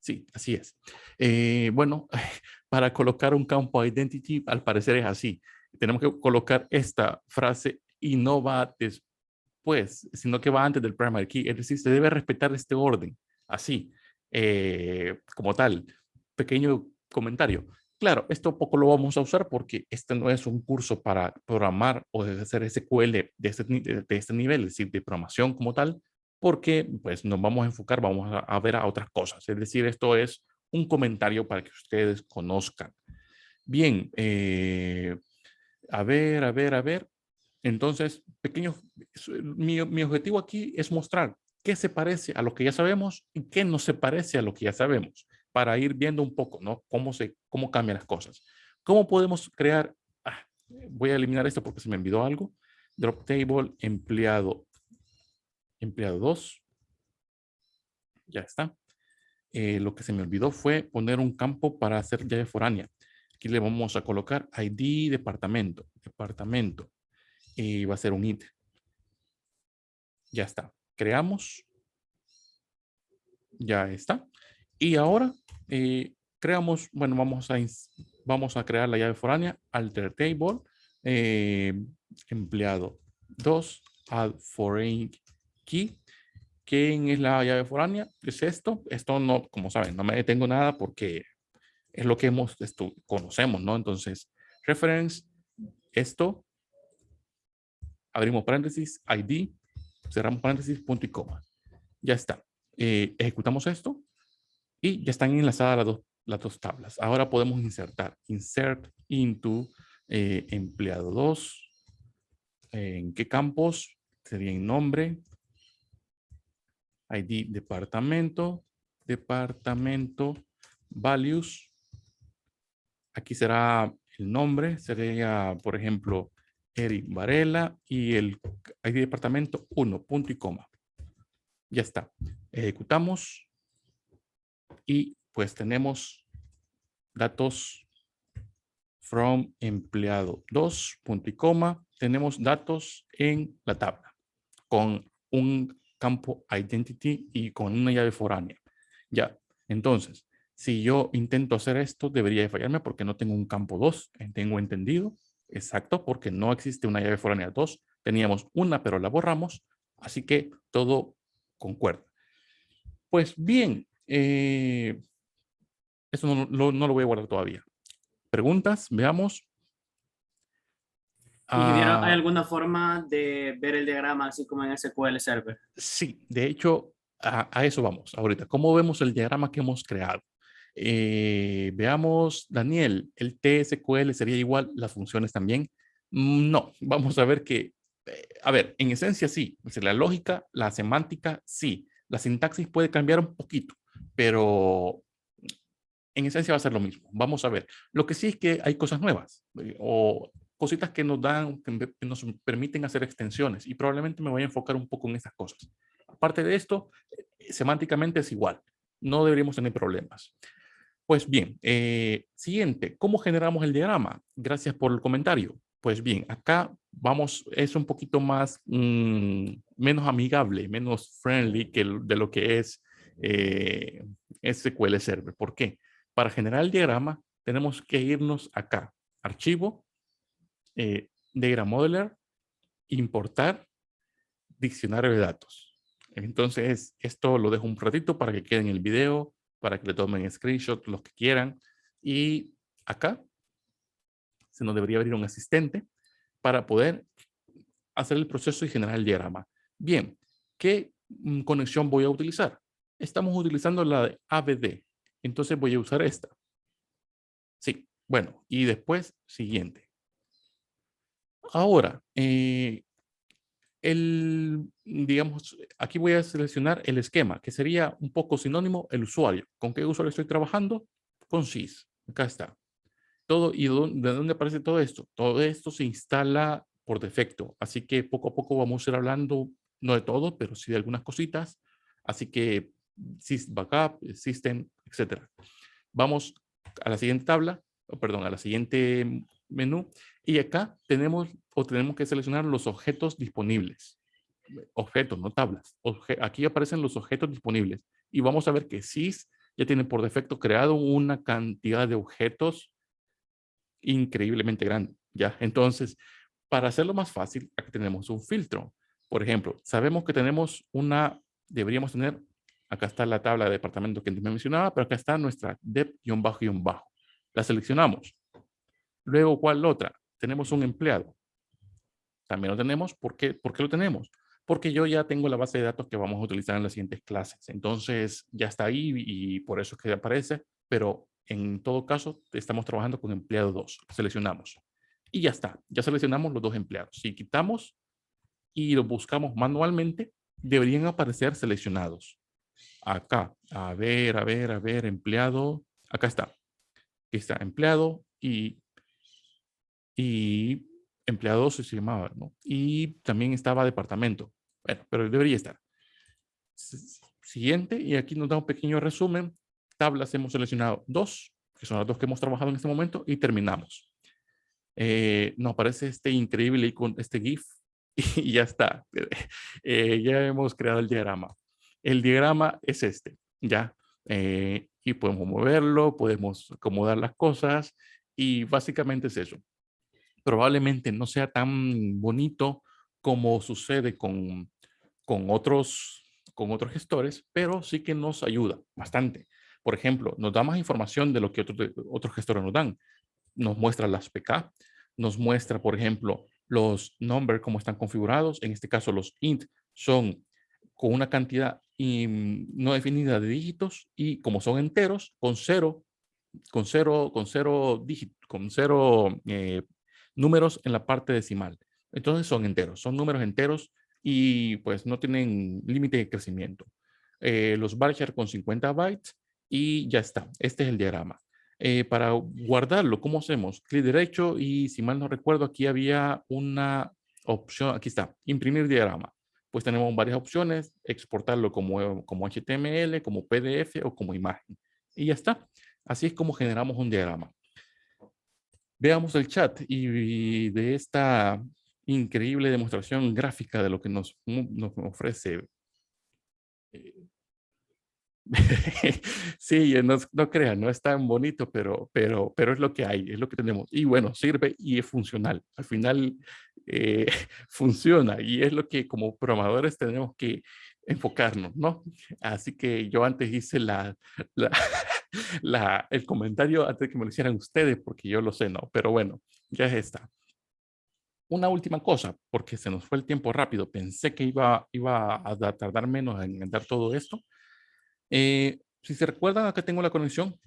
Sí, así es. Bueno, para colocar un campo identity, al parecer es así. Tenemos que colocar esta frase y no va después, sino que va antes del primary key. Es decir, se debe respetar este orden, así, como tal. Pequeño comentario. Claro, esto poco lo vamos a usar porque este no es un curso para programar o de hacer SQL de este nivel, es decir, de programación como tal, porque pues nos vamos a enfocar, vamos a ver a otras cosas. Es decir, esto es un comentario para que ustedes conozcan. Bien, a ver. Entonces, mi objetivo aquí es mostrar qué se parece a lo que ya sabemos y qué no se parece a lo que ya sabemos, para ir viendo un poco, ¿no? Cómo cambian las cosas. ¿Cómo podemos crear? Voy a eliminar esto porque se me olvidó algo. Drop table empleado 2. Ya está. Lo que se me olvidó fue poner un campo para hacer llave foránea. Aquí le vamos a colocar ID departamento. Y va a ser un int. Ya está. Creamos. Ya está. Y ahora creamos, bueno, vamos a crear la llave foránea, alter table, empleado 2, add foreign key. ¿Quién es la llave foránea? Es esto. Esto no, como saben, no me detengo nada porque es lo que conocemos, ¿no? Entonces, reference, esto, abrimos paréntesis, ID, cerramos paréntesis, punto y coma. Ya está. Ejecutamos esto y ya están enlazadas las dos tablas. Ahora podemos insertar. Insert into empleado 2. ¿En qué campos? Sería en nombre. ID departamento. Values. Aquí será el nombre. Sería, por ejemplo, Eric Varela y el ID departamento 1, punto y coma. Ya está. Ejecutamos y pues tenemos datos from empleado 2, punto y coma. Tenemos datos en la tabla con un campo identity y con una llave foránea. Ya, entonces, si yo intento hacer esto, debería de fallarme porque no tengo un campo 2. Tengo entendido. Exacto, porque no existe una llave foránea 2. Teníamos una, pero la borramos. Así que todo concuerda. Pues bien, eso no lo voy a guardar todavía. ¿Preguntas? Veamos. Ingeniero, ¿hay alguna forma de ver el diagrama así como en SQL Server? Sí, de hecho, a eso vamos ahorita. ¿Cómo vemos el diagrama que hemos creado? Veamos, Daniel, ¿el TSQL sería igual las funciones también? No, vamos a ver que, a ver, en esencia sí, es decir, la lógica, la semántica, sí. La sintaxis puede cambiar un poquito, pero en esencia va a ser lo mismo. Vamos a ver. Lo que sí es que hay cosas nuevas, o cositas que nos dan, que nos permiten hacer extensiones, y probablemente me voy a enfocar un poco en estas cosas. Aparte de esto, semánticamente es igual. No deberíamos tener problemas. Pues bien, siguiente, ¿cómo generamos el diagrama? Gracias por el comentario. Pues bien, acá vamos, es un poquito más, menos amigable, menos friendly de lo que es SQL Server. ¿Por qué? Para generar el diagrama, tenemos que irnos acá, archivo, Diagram Modeler, importar, diccionario de datos. Entonces, esto lo dejo un ratito para que quede en el video, para que le tomen screenshot, los que quieran. Y acá se nos debería abrir un asistente para poder hacer el proceso y generar el diagrama. Bien, ¿qué conexión voy a utilizar? Estamos utilizando la de ABD. Entonces voy a usar esta. Sí, bueno, y después siguiente. Ahora, digamos, aquí voy a seleccionar el esquema, que sería un poco sinónimo el usuario. ¿Con qué usuario estoy trabajando? Con sys. Acá está. Todo, ¿y de dónde aparece todo esto? Todo esto se instala por defecto. Así que poco a poco vamos a ir hablando, no de todo, pero sí de algunas cositas. Así que sys backup, system, etc. Vamos a la siguiente tabla, perdón, a la siguiente menú. Y acá tenemos que seleccionar los objetos disponibles. Objetos, no tablas. Aquí aparecen los objetos disponibles. Y vamos a ver que sys ya tiene por defecto creado una cantidad de objetos increíblemente grande. ¿Ya? Entonces, para hacerlo más fácil, aquí tenemos un filtro. Por ejemplo, sabemos que deberíamos tener, acá está la tabla de departamento que antes me mencionaba, pero acá está nuestra dep-bajo. La seleccionamos. Luego, ¿cuál otra? Tenemos un empleado. También lo tenemos. ¿Por qué lo tenemos? Porque yo ya tengo la base de datos que vamos a utilizar en las siguientes clases. Entonces, ya está ahí y por eso es que aparece. Pero en todo caso, estamos trabajando con empleado 2. Seleccionamos. Y ya está. Ya seleccionamos los dos empleados. Si quitamos y los buscamos manualmente, deberían aparecer seleccionados. Acá. A ver, empleado. Acá está. Aquí está empleado y empleado se llamaba, ¿no? Y también estaba departamento. Bueno, pero debería estar. Siguiente, y aquí nos da un pequeño resumen. Tablas hemos seleccionado 2, que son las 2 que hemos trabajado en este momento, y terminamos. Nos aparece este increíble icon, este GIF, y ya está. Ya hemos creado el diagrama. El diagrama es este, ¿ya? Y podemos moverlo, podemos acomodar las cosas, y básicamente es eso. Probablemente no sea tan bonito como sucede con otros gestores, pero sí que nos ayuda bastante. Por ejemplo, nos da más información de lo que otros gestores nos dan. Nos muestra las PK, nos muestra, por ejemplo, los numbers, cómo están configurados. En este caso, los int son con una cantidad no definida de dígitos, y como son enteros, con cero números en la parte decimal. Entonces son enteros, son números enteros y pues no tienen límite de crecimiento. Los varchar con 50 bytes y ya está. Este es el diagrama. Para guardarlo, ¿cómo hacemos? Clic derecho y si mal no recuerdo, aquí había una opción, aquí está, imprimir diagrama. Pues tenemos varias opciones, exportarlo como HTML, como PDF o como imagen. Y ya está. Así es como generamos un diagrama. Veamos el chat y de esta increíble demostración gráfica de lo que nos ofrece. Sí, no crean, no es tan bonito, pero es lo que hay, es lo que tenemos. Y bueno, sirve y es funcional. Al final funciona y es lo que como programadores tenemos que enfocarnos, ¿no? Así que yo antes hice el comentario antes de que me lo hicieran ustedes, porque yo lo sé, ¿no? Pero bueno, ya es esta. Una última cosa, porque se nos fue el tiempo rápido. Pensé que iba a tardar menos en dar todo esto. Si se recuerdan, acá tengo la conexión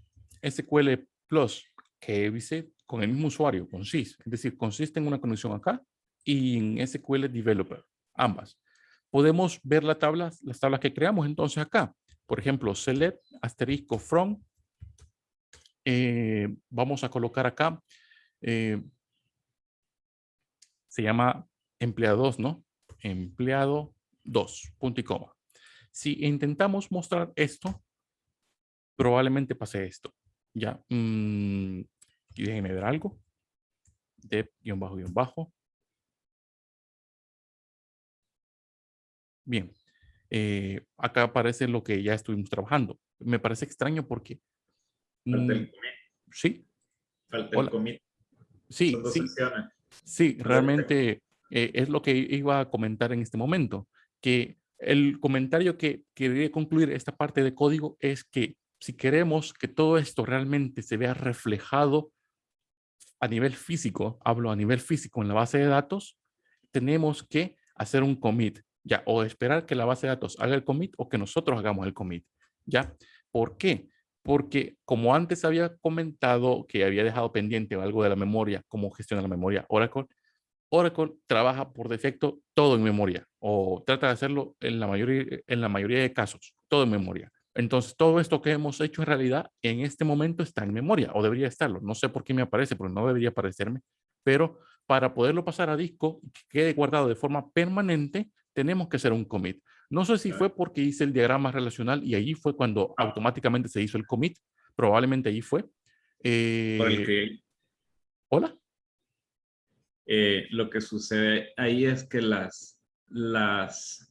SQL Plus que hice con el mismo usuario, con sys. Es decir, consiste en una conexión acá y en SQL Developer, ambas. Podemos ver las tablas que creamos entonces acá. Por ejemplo, select asterisco from. Vamos a colocar acá Se llama empleado 2, ¿no? Empleado 2, punto y coma. Si intentamos mostrar esto, probablemente pase esto. Ya. Y déjenme ver algo. Dep, guión bajo, guión bajo. Bien. Acá aparece lo que ya estuvimos trabajando. Me parece extraño porque... Falta el commit. sí. Falta Hola. el commit. Sí, Son dos sí. secciones. Sí, realmente es lo que iba a comentar en este momento, que el comentario que quería concluir esta parte de código es que si queremos que todo esto realmente se vea reflejado a nivel físico, hablo a nivel físico en la base de datos, tenemos que hacer un commit, ya, o esperar que la base de datos haga el commit o que nosotros hagamos el commit, ya. ¿Por qué? Porque como antes había comentado que había dejado pendiente algo de la memoria, cómo gestiona la memoria Oracle, Oracle trabaja por defecto todo en memoria o trata de hacerlo en la mayoría de casos, todo en memoria. Entonces, todo esto que hemos hecho en realidad en este momento está en memoria o debería estarlo. No sé por qué me aparece, porque no debería aparecerme, pero para poderlo pasar a disco y que quede guardado de forma permanente, tenemos que hacer un commit. No sé si fue porque hice el diagrama relacional y allí fue cuando automáticamente se hizo el commit. Probablemente allí fue. Por el que ¿Hola? lo que sucede ahí es que las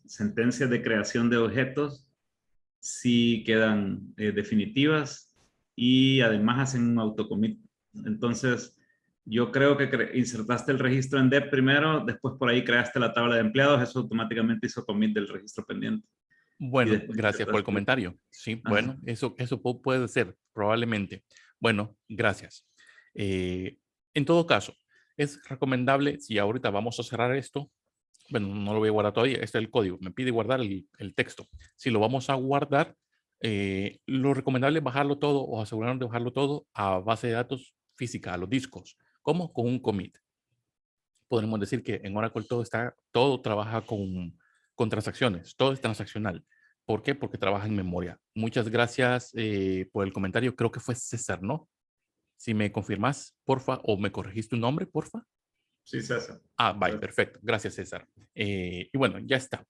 sentencias de creación de objetos sí quedan definitivas y además hacen un autocommit. Entonces, yo creo que insertaste el registro en dep primero, después por ahí creaste la tabla de empleados, eso automáticamente hizo commit del registro pendiente. Bueno, gracias por el insertaste... comentario. Sí, Ajá. bueno, eso puede ser, probablemente. Bueno, gracias. En todo caso, es recomendable, si ahorita vamos a cerrar esto, bueno, no lo voy a guardar todavía, este es el código, me pide guardar el texto. Si lo vamos a guardar, lo recomendable es bajarlo todo o asegurarnos de bajarlo todo a base de datos física, a los discos. ¿Cómo? Con un commit. Podemos decir que en Oracle todo trabaja con transacciones, todo es transaccional. ¿Por qué? Porque trabaja en memoria. Muchas gracias por el comentario. Creo que fue César, ¿no? Si me confirmas, porfa, o me corregís tu nombre, porfa. Sí, César. Ah, vale, perfecto. Gracias, César. Y bueno, ya está.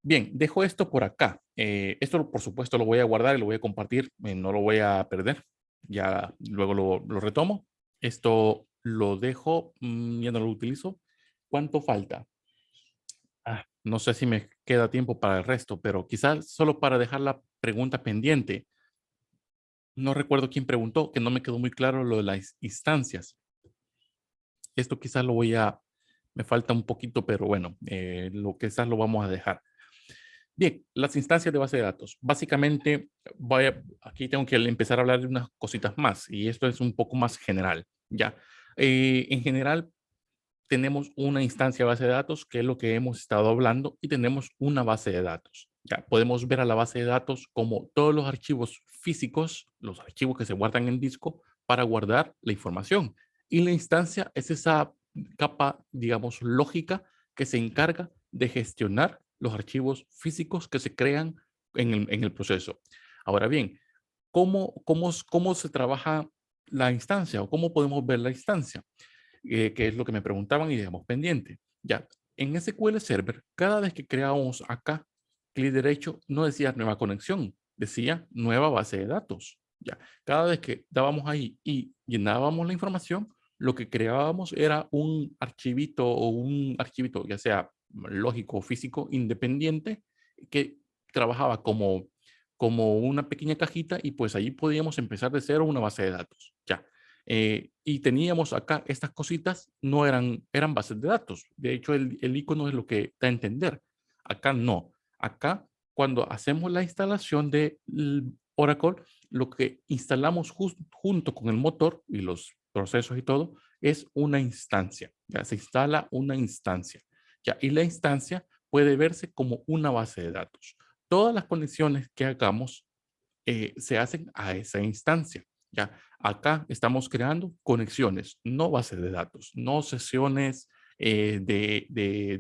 Bien, dejo esto por acá. Esto, por supuesto, lo voy a guardar y lo voy a compartir. No lo voy a perder. Ya luego lo retomo. Esto lo dejo, ya no lo utilizo. ¿Cuánto falta? No sé si me queda tiempo para el resto, pero quizás solo para dejar la pregunta pendiente. No recuerdo quién preguntó, que no me quedó muy claro lo de las instancias. Esto quizás me falta un poquito, pero bueno, lo que quizás lo vamos a dejar. Bien, las instancias de base de datos. Básicamente, aquí tengo que empezar a hablar de unas cositas más y esto es un poco más general, ¿ya? En general, tenemos una instancia de base de datos, que es lo que hemos estado hablando, y tenemos una base de datos. Ya podemos ver a la base de datos como todos los archivos físicos, los archivos que se guardan en disco para guardar la información. Y la instancia es esa capa, digamos, lógica que se encarga de gestionar los archivos físicos que se crean en el proceso. Ahora bien, ¿cómo se trabaja la instancia o cómo podemos ver la instancia? Que es lo que me preguntaban y dejamos pendiente. Ya, en SQL Server, cada vez que creábamos acá, clic derecho, no decía nueva conexión, decía nueva base de datos. Ya, cada vez que dábamos ahí y llenábamos la información, lo que creábamos era un archivito o un archivito, ya sea lógico o físico, independiente, que trabajaba como una pequeña cajita y pues ahí podíamos empezar de cero una base de datos. Ya. Y teníamos acá estas cositas, no eran bases de datos. De hecho, el icono es lo que da a entender. Acá no. Acá, cuando hacemos la instalación de Oracle, lo que instalamos junto con el motor y los procesos y todo, es una instancia. Ya se instala una instancia. Ya, y la instancia puede verse como una base de datos. Todas las conexiones que hagamos se hacen a esa instancia. Ya, acá estamos creando conexiones, no bases de datos, no sesiones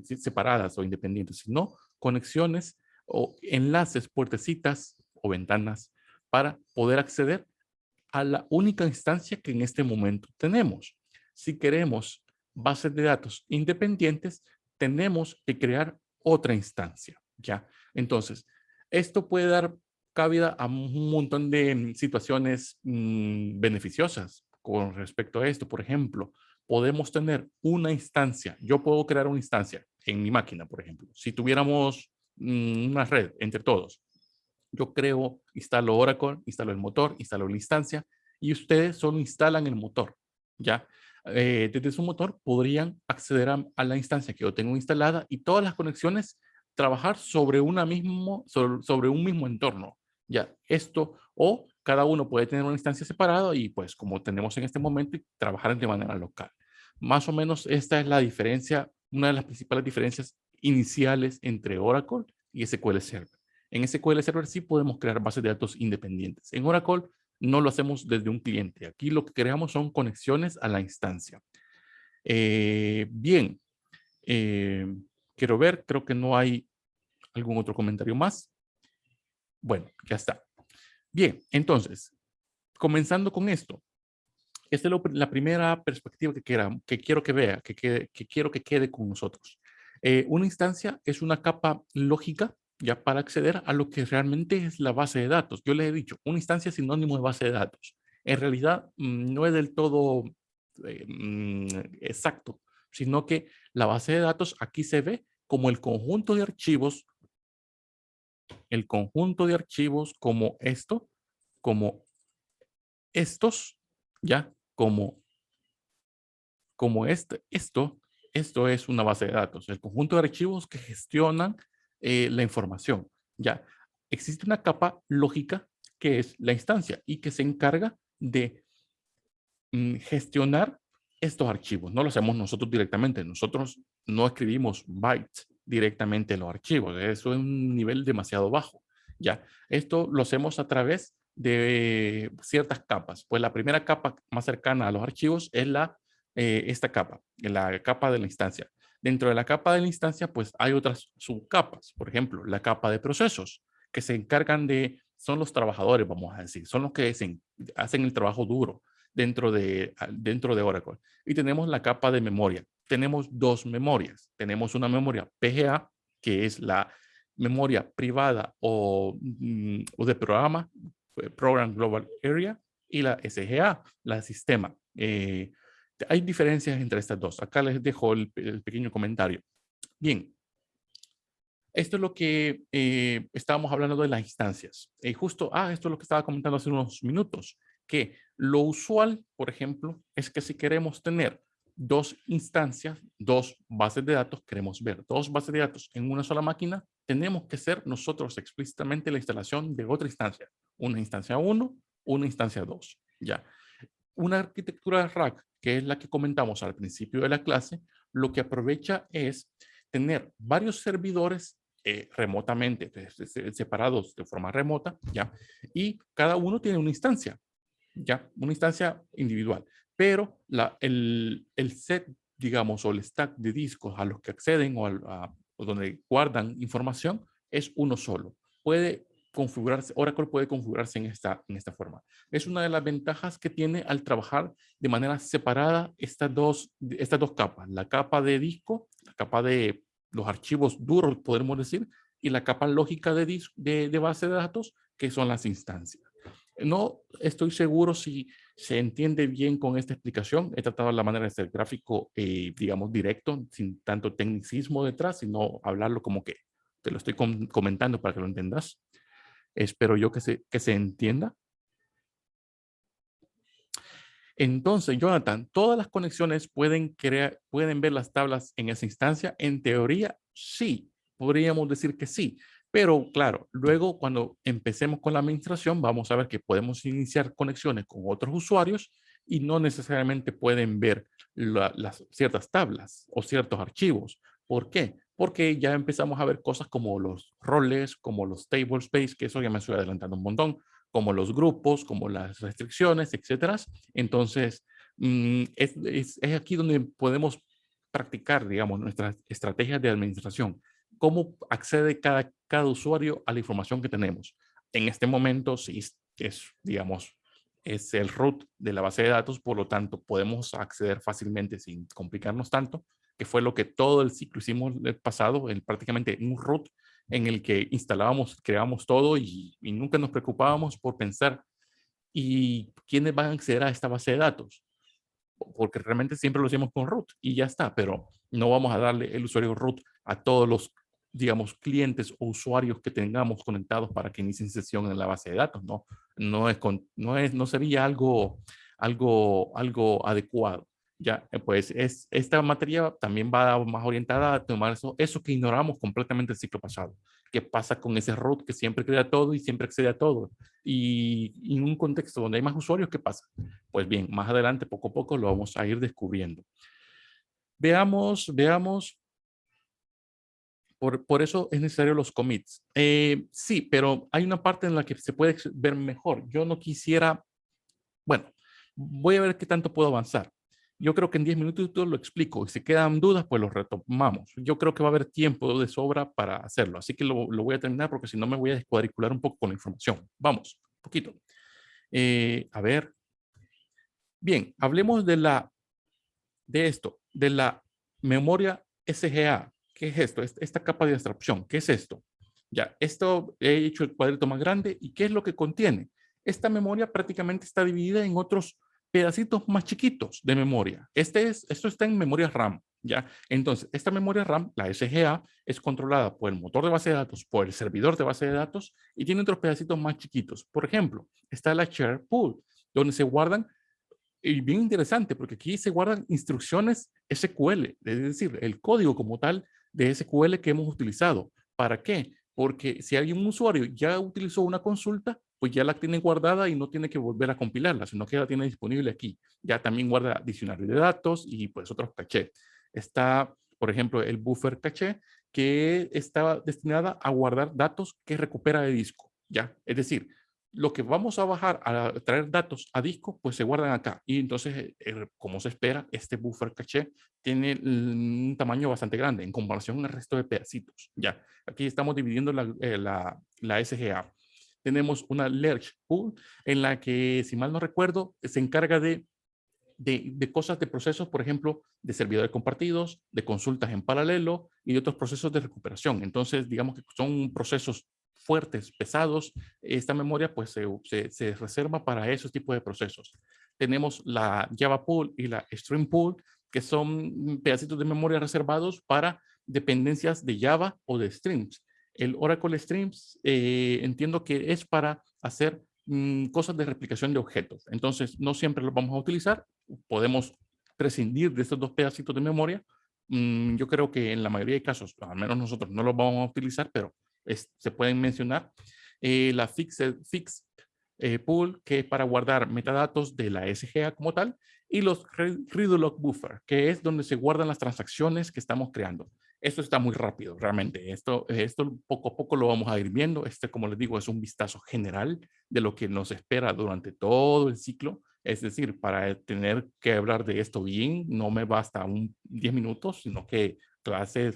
separadas o independientes, sino conexiones o enlaces, puertecitas o ventanas para poder acceder a la única instancia que en este momento tenemos. Si queremos bases de datos independientes, tenemos que crear otra instancia, ¿ya? Entonces, esto puede dar cabida a un montón de situaciones beneficiosas con respecto a esto. Por ejemplo, podemos tener una instancia. Yo puedo crear una instancia en mi máquina, por ejemplo. Si tuviéramos una red entre todos, yo creo, instalo Oracle, instalo el motor, instalo la instancia y ustedes solo instalan el motor, ¿ya? Desde su motor podrían acceder a la instancia que yo tengo instalada y todas las conexiones trabajar sobre, sobre un mismo entorno, ¿ya? Esto, o cada uno puede tener una instancia separada y pues como tenemos en este momento, trabajar de manera local. Más o menos esta es la diferencia, una de las principales diferencias iniciales entre Oracle y SQL Server. En SQL Server sí podemos crear bases de datos independientes. En Oracle no lo hacemos desde un cliente. Aquí lo que creamos son conexiones a la instancia. Bien, quiero ver, creo que no hay algún otro comentario más. Bueno, ya está. Bien, entonces, comenzando con esto. Esta es la primera perspectiva que quiero que vea, que quiero que quede con nosotros. Una instancia es una capa lógica ya para acceder a lo que realmente es la base de datos. Yo les he dicho, una instancia es sinónimo de base de datos. En realidad, no es del todo exacto, sino que la base de datos aquí se ve como el conjunto de archivos como esto, como estos, ya, como esto es una base de datos, el conjunto de archivos que gestionan la información. Ya, existe una capa lógica que es la instancia y que se encarga de gestionar estos archivos. No lo hacemos nosotros directamente. Nosotros no escribimos bytes directamente en los archivos. Eso es un nivel demasiado bajo. Ya, esto lo hacemos a través de ciertas capas. Pues la primera capa más cercana a los archivos es esta capa, la capa de la instancia. Dentro de la capa de la instancia, pues hay otras subcapas. Por ejemplo, la capa de procesos, que se encargan son los trabajadores, vamos a decir, son los que hacen el trabajo duro dentro de Oracle. Y tenemos la capa de memoria. Tenemos dos memorias. Tenemos una memoria PGA, que es la memoria privada o de programa, Program Global Area, y la SGA, la sistema. Hay diferencias entre estas dos. Acá les dejo el pequeño comentario. Bien. Esto es lo que estábamos hablando de las instancias. Esto es lo que estaba comentando hace unos minutos, que lo usual, por ejemplo, es que si queremos tener dos instancias, dos bases de datos, queremos ver dos bases de datos en una sola máquina, tenemos que hacer nosotros explícitamente la instalación de otra instancia. Una instancia 1, una instancia 2. Ya. Una arquitectura rack, que es la que comentamos al principio de la clase, lo que aprovecha es tener varios servidores remotamente, separados de forma remota, ¿ya? Y cada uno tiene una instancia, ¿ya? Una instancia individual. Pero el set, digamos, o el stack de discos a los que acceden o donde guardan información es uno solo. Puede configurarse, Oracle puede configurarse en esta forma. Es una de las ventajas que tiene al trabajar de manera separada estas dos capas, la capa de disco, la capa de los archivos duros, podemos decir, y la capa lógica de base de datos, que son las instancias. No estoy seguro si se entiende bien con esta explicación. He tratado la manera de ser gráfico, digamos, directo, sin tanto tecnicismo detrás, sino hablarlo como que te lo estoy comentando para que lo entendas. Espero yo que se entienda. Entonces, Jonathan, ¿todas las conexiones pueden ver las tablas en esa instancia? En teoría, sí. Podríamos decir que sí. Pero claro, luego cuando empecemos con la administración, vamos a ver que podemos iniciar conexiones con otros usuarios y no necesariamente pueden ver las ciertas tablas o ciertos archivos. ¿Por qué? Porque ya empezamos a ver cosas como los roles, como los tablespace, que eso ya me estoy adelantando un montón, como los grupos, como las restricciones, etcétera. Entonces, es aquí donde podemos practicar, digamos, nuestras estrategias de administración. ¿Cómo accede cada usuario a la información que tenemos? En este momento, sí, es, digamos, es el root de la base de datos, por lo tanto podemos acceder fácilmente sin complicarnos tanto, que fue lo que todo el ciclo hicimos el pasado, prácticamente un root en el que instalábamos, creábamos todo y nunca nos preocupábamos por pensar y quiénes van a acceder a esta base de datos, porque realmente siempre lo hacemos con root y ya está, pero no vamos a darle el usuario root a todos los, digamos, clientes o usuarios que tengamos conectados para que inicien sesión en la base de datos, ¿no? No sería algo adecuado. Ya, pues esta materia también va más orientada a tomar eso que ignoramos completamente el ciclo pasado. ¿Qué pasa con ese root que siempre crea todo y siempre accede a todo? Y en un contexto donde hay más usuarios, ¿qué pasa? Pues bien, más adelante, poco a poco, lo vamos a ir descubriendo. Veamos. Por eso es necesario los commits. Sí, pero hay una parte en la que se puede ver mejor. Yo no quisiera, bueno, voy a ver qué tanto puedo avanzar. Yo creo que en 10 minutos lo explico y si quedan dudas, pues lo retomamos. Yo creo que va a haber tiempo de sobra para hacerlo, así que lo voy a terminar porque si no me voy a descuadricular un poco con la información. Vamos, un poquito. A ver. Bien, hablemos de la memoria SGA. ¿Qué es esto? Esta capa de abstracción. ¿Qué es esto? Ya, esto he hecho el cuadrito más grande. ¿Y qué es lo que contiene? Esta memoria prácticamente está dividida en otros pedacitos más chiquitos de memoria. Esto está en memoria RAM, ¿ya? Entonces, esta memoria RAM, la SGA, es controlada por el motor de base de datos, por el servidor de base de datos y tiene otros pedacitos más chiquitos. Por ejemplo, está la share pool, donde se guardan, y bien interesante, porque aquí se guardan instrucciones SQL, es decir, el código como tal de SQL que hemos utilizado. ¿Para qué? Porque si hay un usuario ya utilizó una consulta, pues ya la tiene guardada y no tiene que volver a compilarla, sino que la tiene disponible aquí. Ya también guarda diccionario de datos y pues otros caché. Está, por ejemplo, el buffer caché, que está destinada a guardar datos que recupera de disco. Ya, es decir, lo que vamos a bajar a traer datos a disco, pues se guardan acá. Y entonces, como se espera, este buffer caché tiene un tamaño bastante grande en comparación al resto de pedacitos. Ya, aquí estamos dividiendo la SGA. Tenemos una Lerch pool en la que, si mal no recuerdo, se encarga de cosas de procesos, por ejemplo, de servidores compartidos, de consultas en paralelo y de otros procesos de recuperación. Entonces, digamos que son procesos fuertes, pesados. Esta memoria pues se reserva para esos tipos de procesos. Tenemos la Java Pool y la Stream Pool, que son pedacitos de memoria reservados para dependencias de Java o de Streams. El Oracle Streams entiendo que es para hacer cosas de replicación de objetos. Entonces, no siempre los vamos a utilizar. Podemos prescindir de estos dos pedacitos de memoria. Yo creo que en la mayoría de casos, al menos nosotros no los vamos a utilizar, pero se pueden mencionar. La Fixed Pool, que es para guardar metadatos de la SGA como tal, y los Redo-Log Buffer, que es donde se guardan las transacciones que estamos creando. Esto está muy rápido, realmente. Esto poco a poco lo vamos a ir viendo. Como les digo, es un vistazo general de lo que nos espera durante todo el ciclo. Es decir, para tener que hablar de esto bien, no me basta 10 minutos, sino que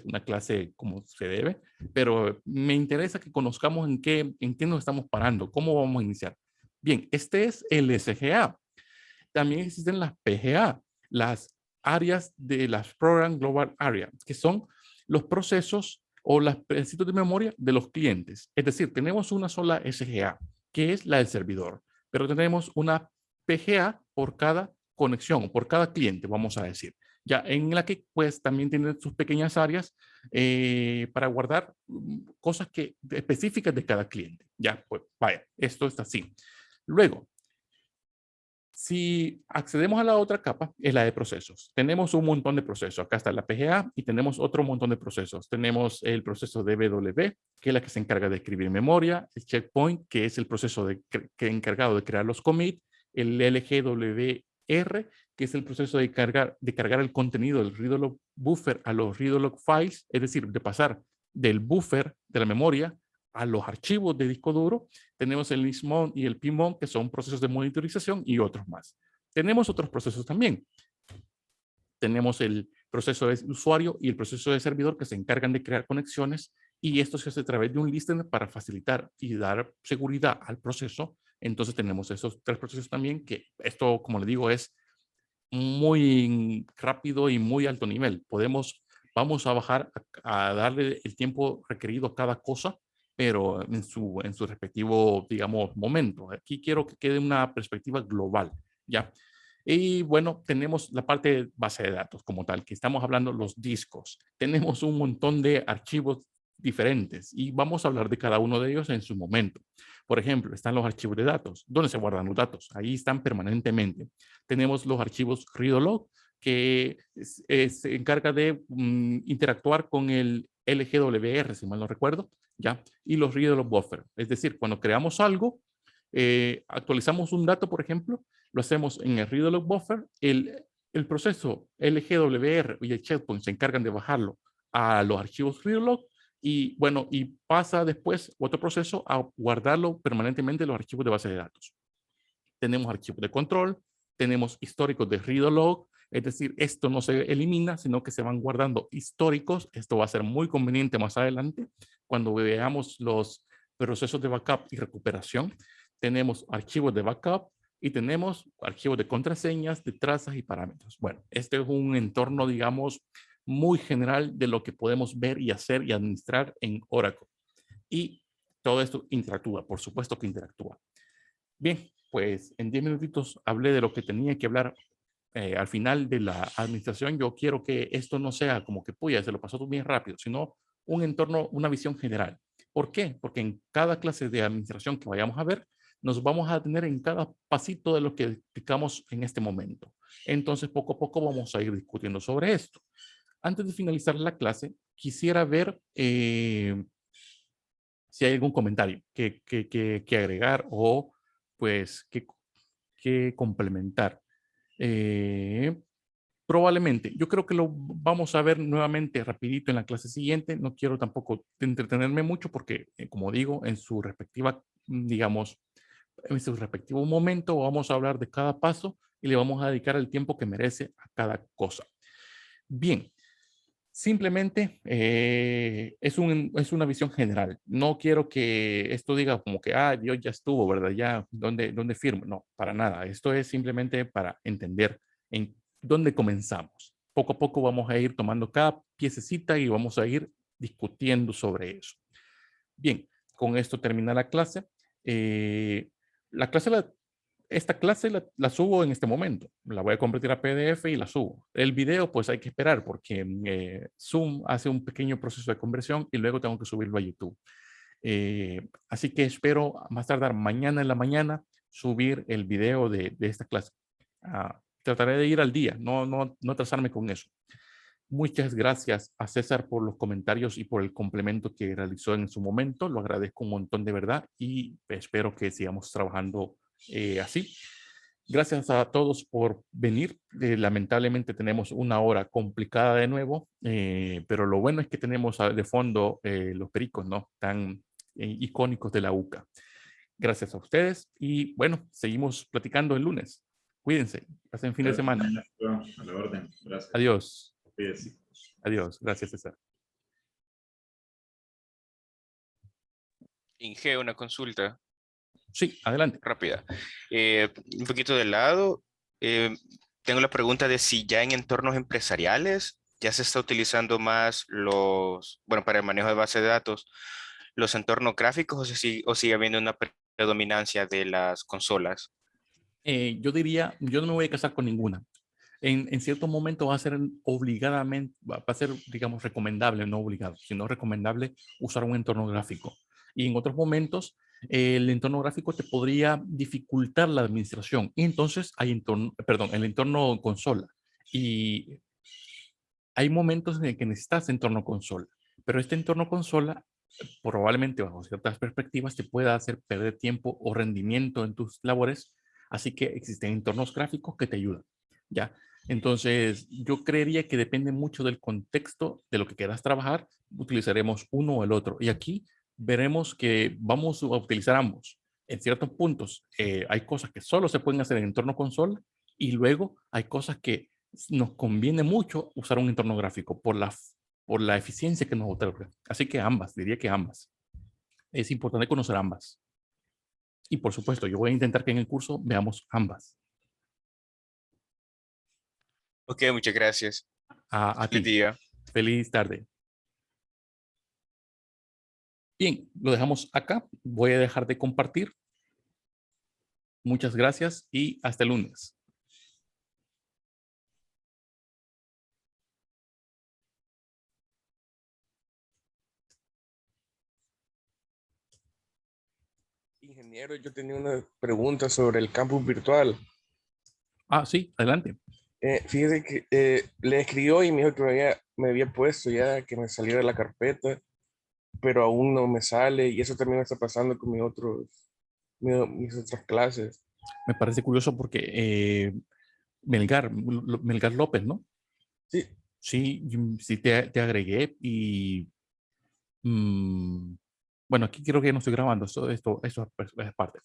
una clase como se debe. Pero me interesa que conozcamos en qué nos estamos parando, cómo vamos a iniciar. Bien, este es el SGA. También existen las PGA, las áreas de las Program Global Area, que son los procesos o los pedacitos de memoria de los clientes. Es decir, tenemos una sola SGA, que es la del servidor, pero tenemos una PGA por cada conexión, por cada cliente, vamos a decir. Ya en la que pues también tienen sus pequeñas áreas para guardar cosas específicas de cada cliente. Ya, pues vaya, esto está así. Luego, si accedemos a la otra capa, es la de procesos. Tenemos un montón de procesos. Acá está la PGA y tenemos otro montón de procesos. Tenemos el proceso de BW, que es la que se encarga de escribir memoria, el checkpoint, que es el proceso encargado de crear los commits, el LGWR, que es el proceso de cargar el contenido del read-log buffer a los read-log files, es decir, de pasar del buffer de la memoria a los archivos de disco duro. Tenemos el ISMON y el PMON, que son procesos de monitorización y otros más. Tenemos otros procesos también. Tenemos el proceso de usuario y el proceso de servidor que se encargan de crear conexiones y esto se hace a través de un listener para facilitar y dar seguridad al proceso Entonces tenemos esos 3 procesos también, que esto, como le digo, es muy rápido y muy alto nivel. Vamos a bajar a darle el tiempo requerido a cada cosa, pero en su respectivo, digamos, momento. Aquí quiero que quede una perspectiva global, ¿ya? Y bueno, tenemos la parte de base de datos como tal, que estamos hablando los discos. Tenemos un montón de archivos diferentes y vamos a hablar de cada uno de ellos en su momento. Por ejemplo, están los archivos de datos. ¿Dónde se guardan los datos? Ahí están permanentemente. Tenemos los archivos read-log, que se encarga de interactuar con el LGWR, si mal no recuerdo, ¿ya? Y los read-log buffer. Es decir, cuando creamos algo, actualizamos un dato, por ejemplo, lo hacemos en el read-log buffer, el proceso LGWR y el checkpoint se encargan de bajarlo a los archivos read-log y bueno, y pasa después otro proceso a guardarlo permanentemente en los archivos de base de datos. Tenemos archivos de control, tenemos históricos de read-log, es decir, esto no se elimina, sino que se van guardando históricos. Esto va a ser muy conveniente más adelante cuando veamos los procesos de backup y recuperación. Tenemos archivos de backup y tenemos archivos de contraseñas, de trazas y parámetros. Bueno, este es un entorno, digamos, muy general de lo que podemos ver y hacer y administrar en Oracle. Y todo esto interactúa, por supuesto que interactúa. Bien, pues en 10 minutitos hablé de lo que tenía que hablar al final de la administración. Yo quiero que esto no sea como que, puya, se lo pasó bien rápido, sino un entorno, una visión general. ¿Por qué? Porque en cada clase de administración que vayamos a ver, nos vamos a tener en cada pasito de lo que explicamos en este momento. Entonces, poco a poco vamos a ir discutiendo sobre esto. Antes de finalizar la clase, quisiera ver si hay algún comentario que agregar o pues que complementar. Probablemente, yo creo que lo vamos a ver nuevamente rapidito en la clase siguiente. No quiero tampoco entretenerme mucho porque, como digo, en su respectiva, digamos, en su respectivo momento vamos a hablar de cada paso y le vamos a dedicar el tiempo que merece a cada cosa. Bien, simplemente es una visión general. No quiero que esto diga como que, Dios ya estuvo, ¿verdad? Ya, ¿dónde firmo? No, para nada. Esto es simplemente para entender en dónde comenzamos. Poco a poco vamos a ir tomando cada piececita y vamos a ir discutiendo sobre eso. Bien, con esto termina la clase. Esta clase la subo en este momento. La voy a convertir a PDF y la subo. El video, pues hay que esperar porque Zoom hace un pequeño proceso de conversión y luego tengo que subirlo a YouTube. Así que espero más tardar mañana en la mañana subir el video de esta clase. Trataré de ir al día, no atrasarme con eso. Muchas gracias a César por los comentarios y por el complemento que realizó en su momento. Lo agradezco un montón de verdad y espero que sigamos trabajando así. Gracias a todos por venir. Lamentablemente tenemos una hora complicada de nuevo, pero lo bueno es que tenemos de fondo los pericos, ¿no? Tan icónicos de la UCA. Gracias a ustedes y bueno, seguimos platicando el lunes. Cuídense, pasen fin de semana. A la orden, gracias. Adiós. Cuídense. Adiós, gracias César. Inge, una consulta Sí, adelante. rápida. Un poquito de lado, tengo la pregunta de si ya en entornos empresariales ya se está utilizando más para el manejo de base de datos, los entornos gráficos o sigue habiendo una predominancia de las consolas. Yo diría, yo no me voy a casar con ninguna. En cierto momento va a ser obligadamente, va a ser, digamos, recomendable, no obligado, sino recomendable usar un entorno gráfico. Y en otros momentos, el entorno gráfico te podría dificultar la administración. Y entonces hay el entorno consola. Y hay momentos en el que necesitas entorno consola. Pero este entorno consola, probablemente bajo ciertas perspectivas, te pueda hacer perder tiempo o rendimiento en tus labores. Así que existen entornos gráficos que te ayudan. ¿Ya? Entonces, yo creería que depende mucho del contexto de lo que quieras trabajar, utilizaremos uno o el otro. Y aquí veremos que vamos a utilizar ambos. En ciertos puntos hay cosas que solo se pueden hacer en entorno consola y luego hay cosas que nos conviene mucho usar un entorno gráfico por la eficiencia que nos otorga. Así que ambas, diría que ambas. Es importante conocer ambas. Y por supuesto, yo voy a intentar que en el curso veamos ambas. Ok, muchas gracias. A Feliz ti. día. Feliz tarde. Bien, lo dejamos acá. Voy a dejar de compartir. Muchas gracias y hasta el lunes. Ingeniero, yo tenía una pregunta sobre el campus virtual. Ah, sí, adelante. Fíjese que le escribió y me dijo que me había puesto ya que me saliera la carpeta, pero aún no me sale y eso también me está pasando con mis otras clases. Me parece curioso porque Melgar López, ¿no? Sí, Sí, sí te agregué y bueno, aquí creo que no estoy grabando, esto es parte.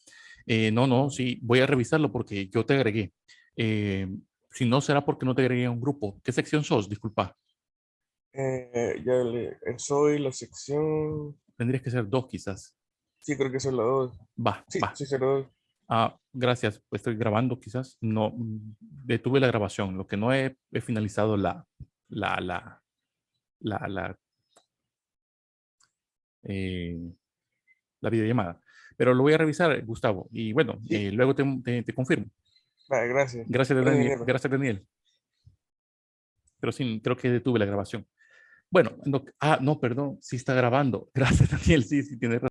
No, sí, voy a revisarlo porque yo te agregué. Si no, será porque no te agregué a un grupo. ¿Qué sección sos? Disculpa. soy la sección, Tendrías que ser 2 quizás. sí, creo que soy la 2. Va, Sí, va. sí, soy la 2. Ah, gracias. Estoy grabando quizás. No, detuve la grabación. Lo que no he finalizado la, la, la, eh, la videollamada. Pero lo voy a revisar, Gustavo. Y bueno, Sí, luego te confirmo. vale, gracias. Gracias, Gracias, Daniel. ingeniero. Gracias, Daniel. Pero sí, creo que detuve la grabación. Bueno, no, no, perdón, sí está grabando. Gracias, Daniel. Sí, tienes razón.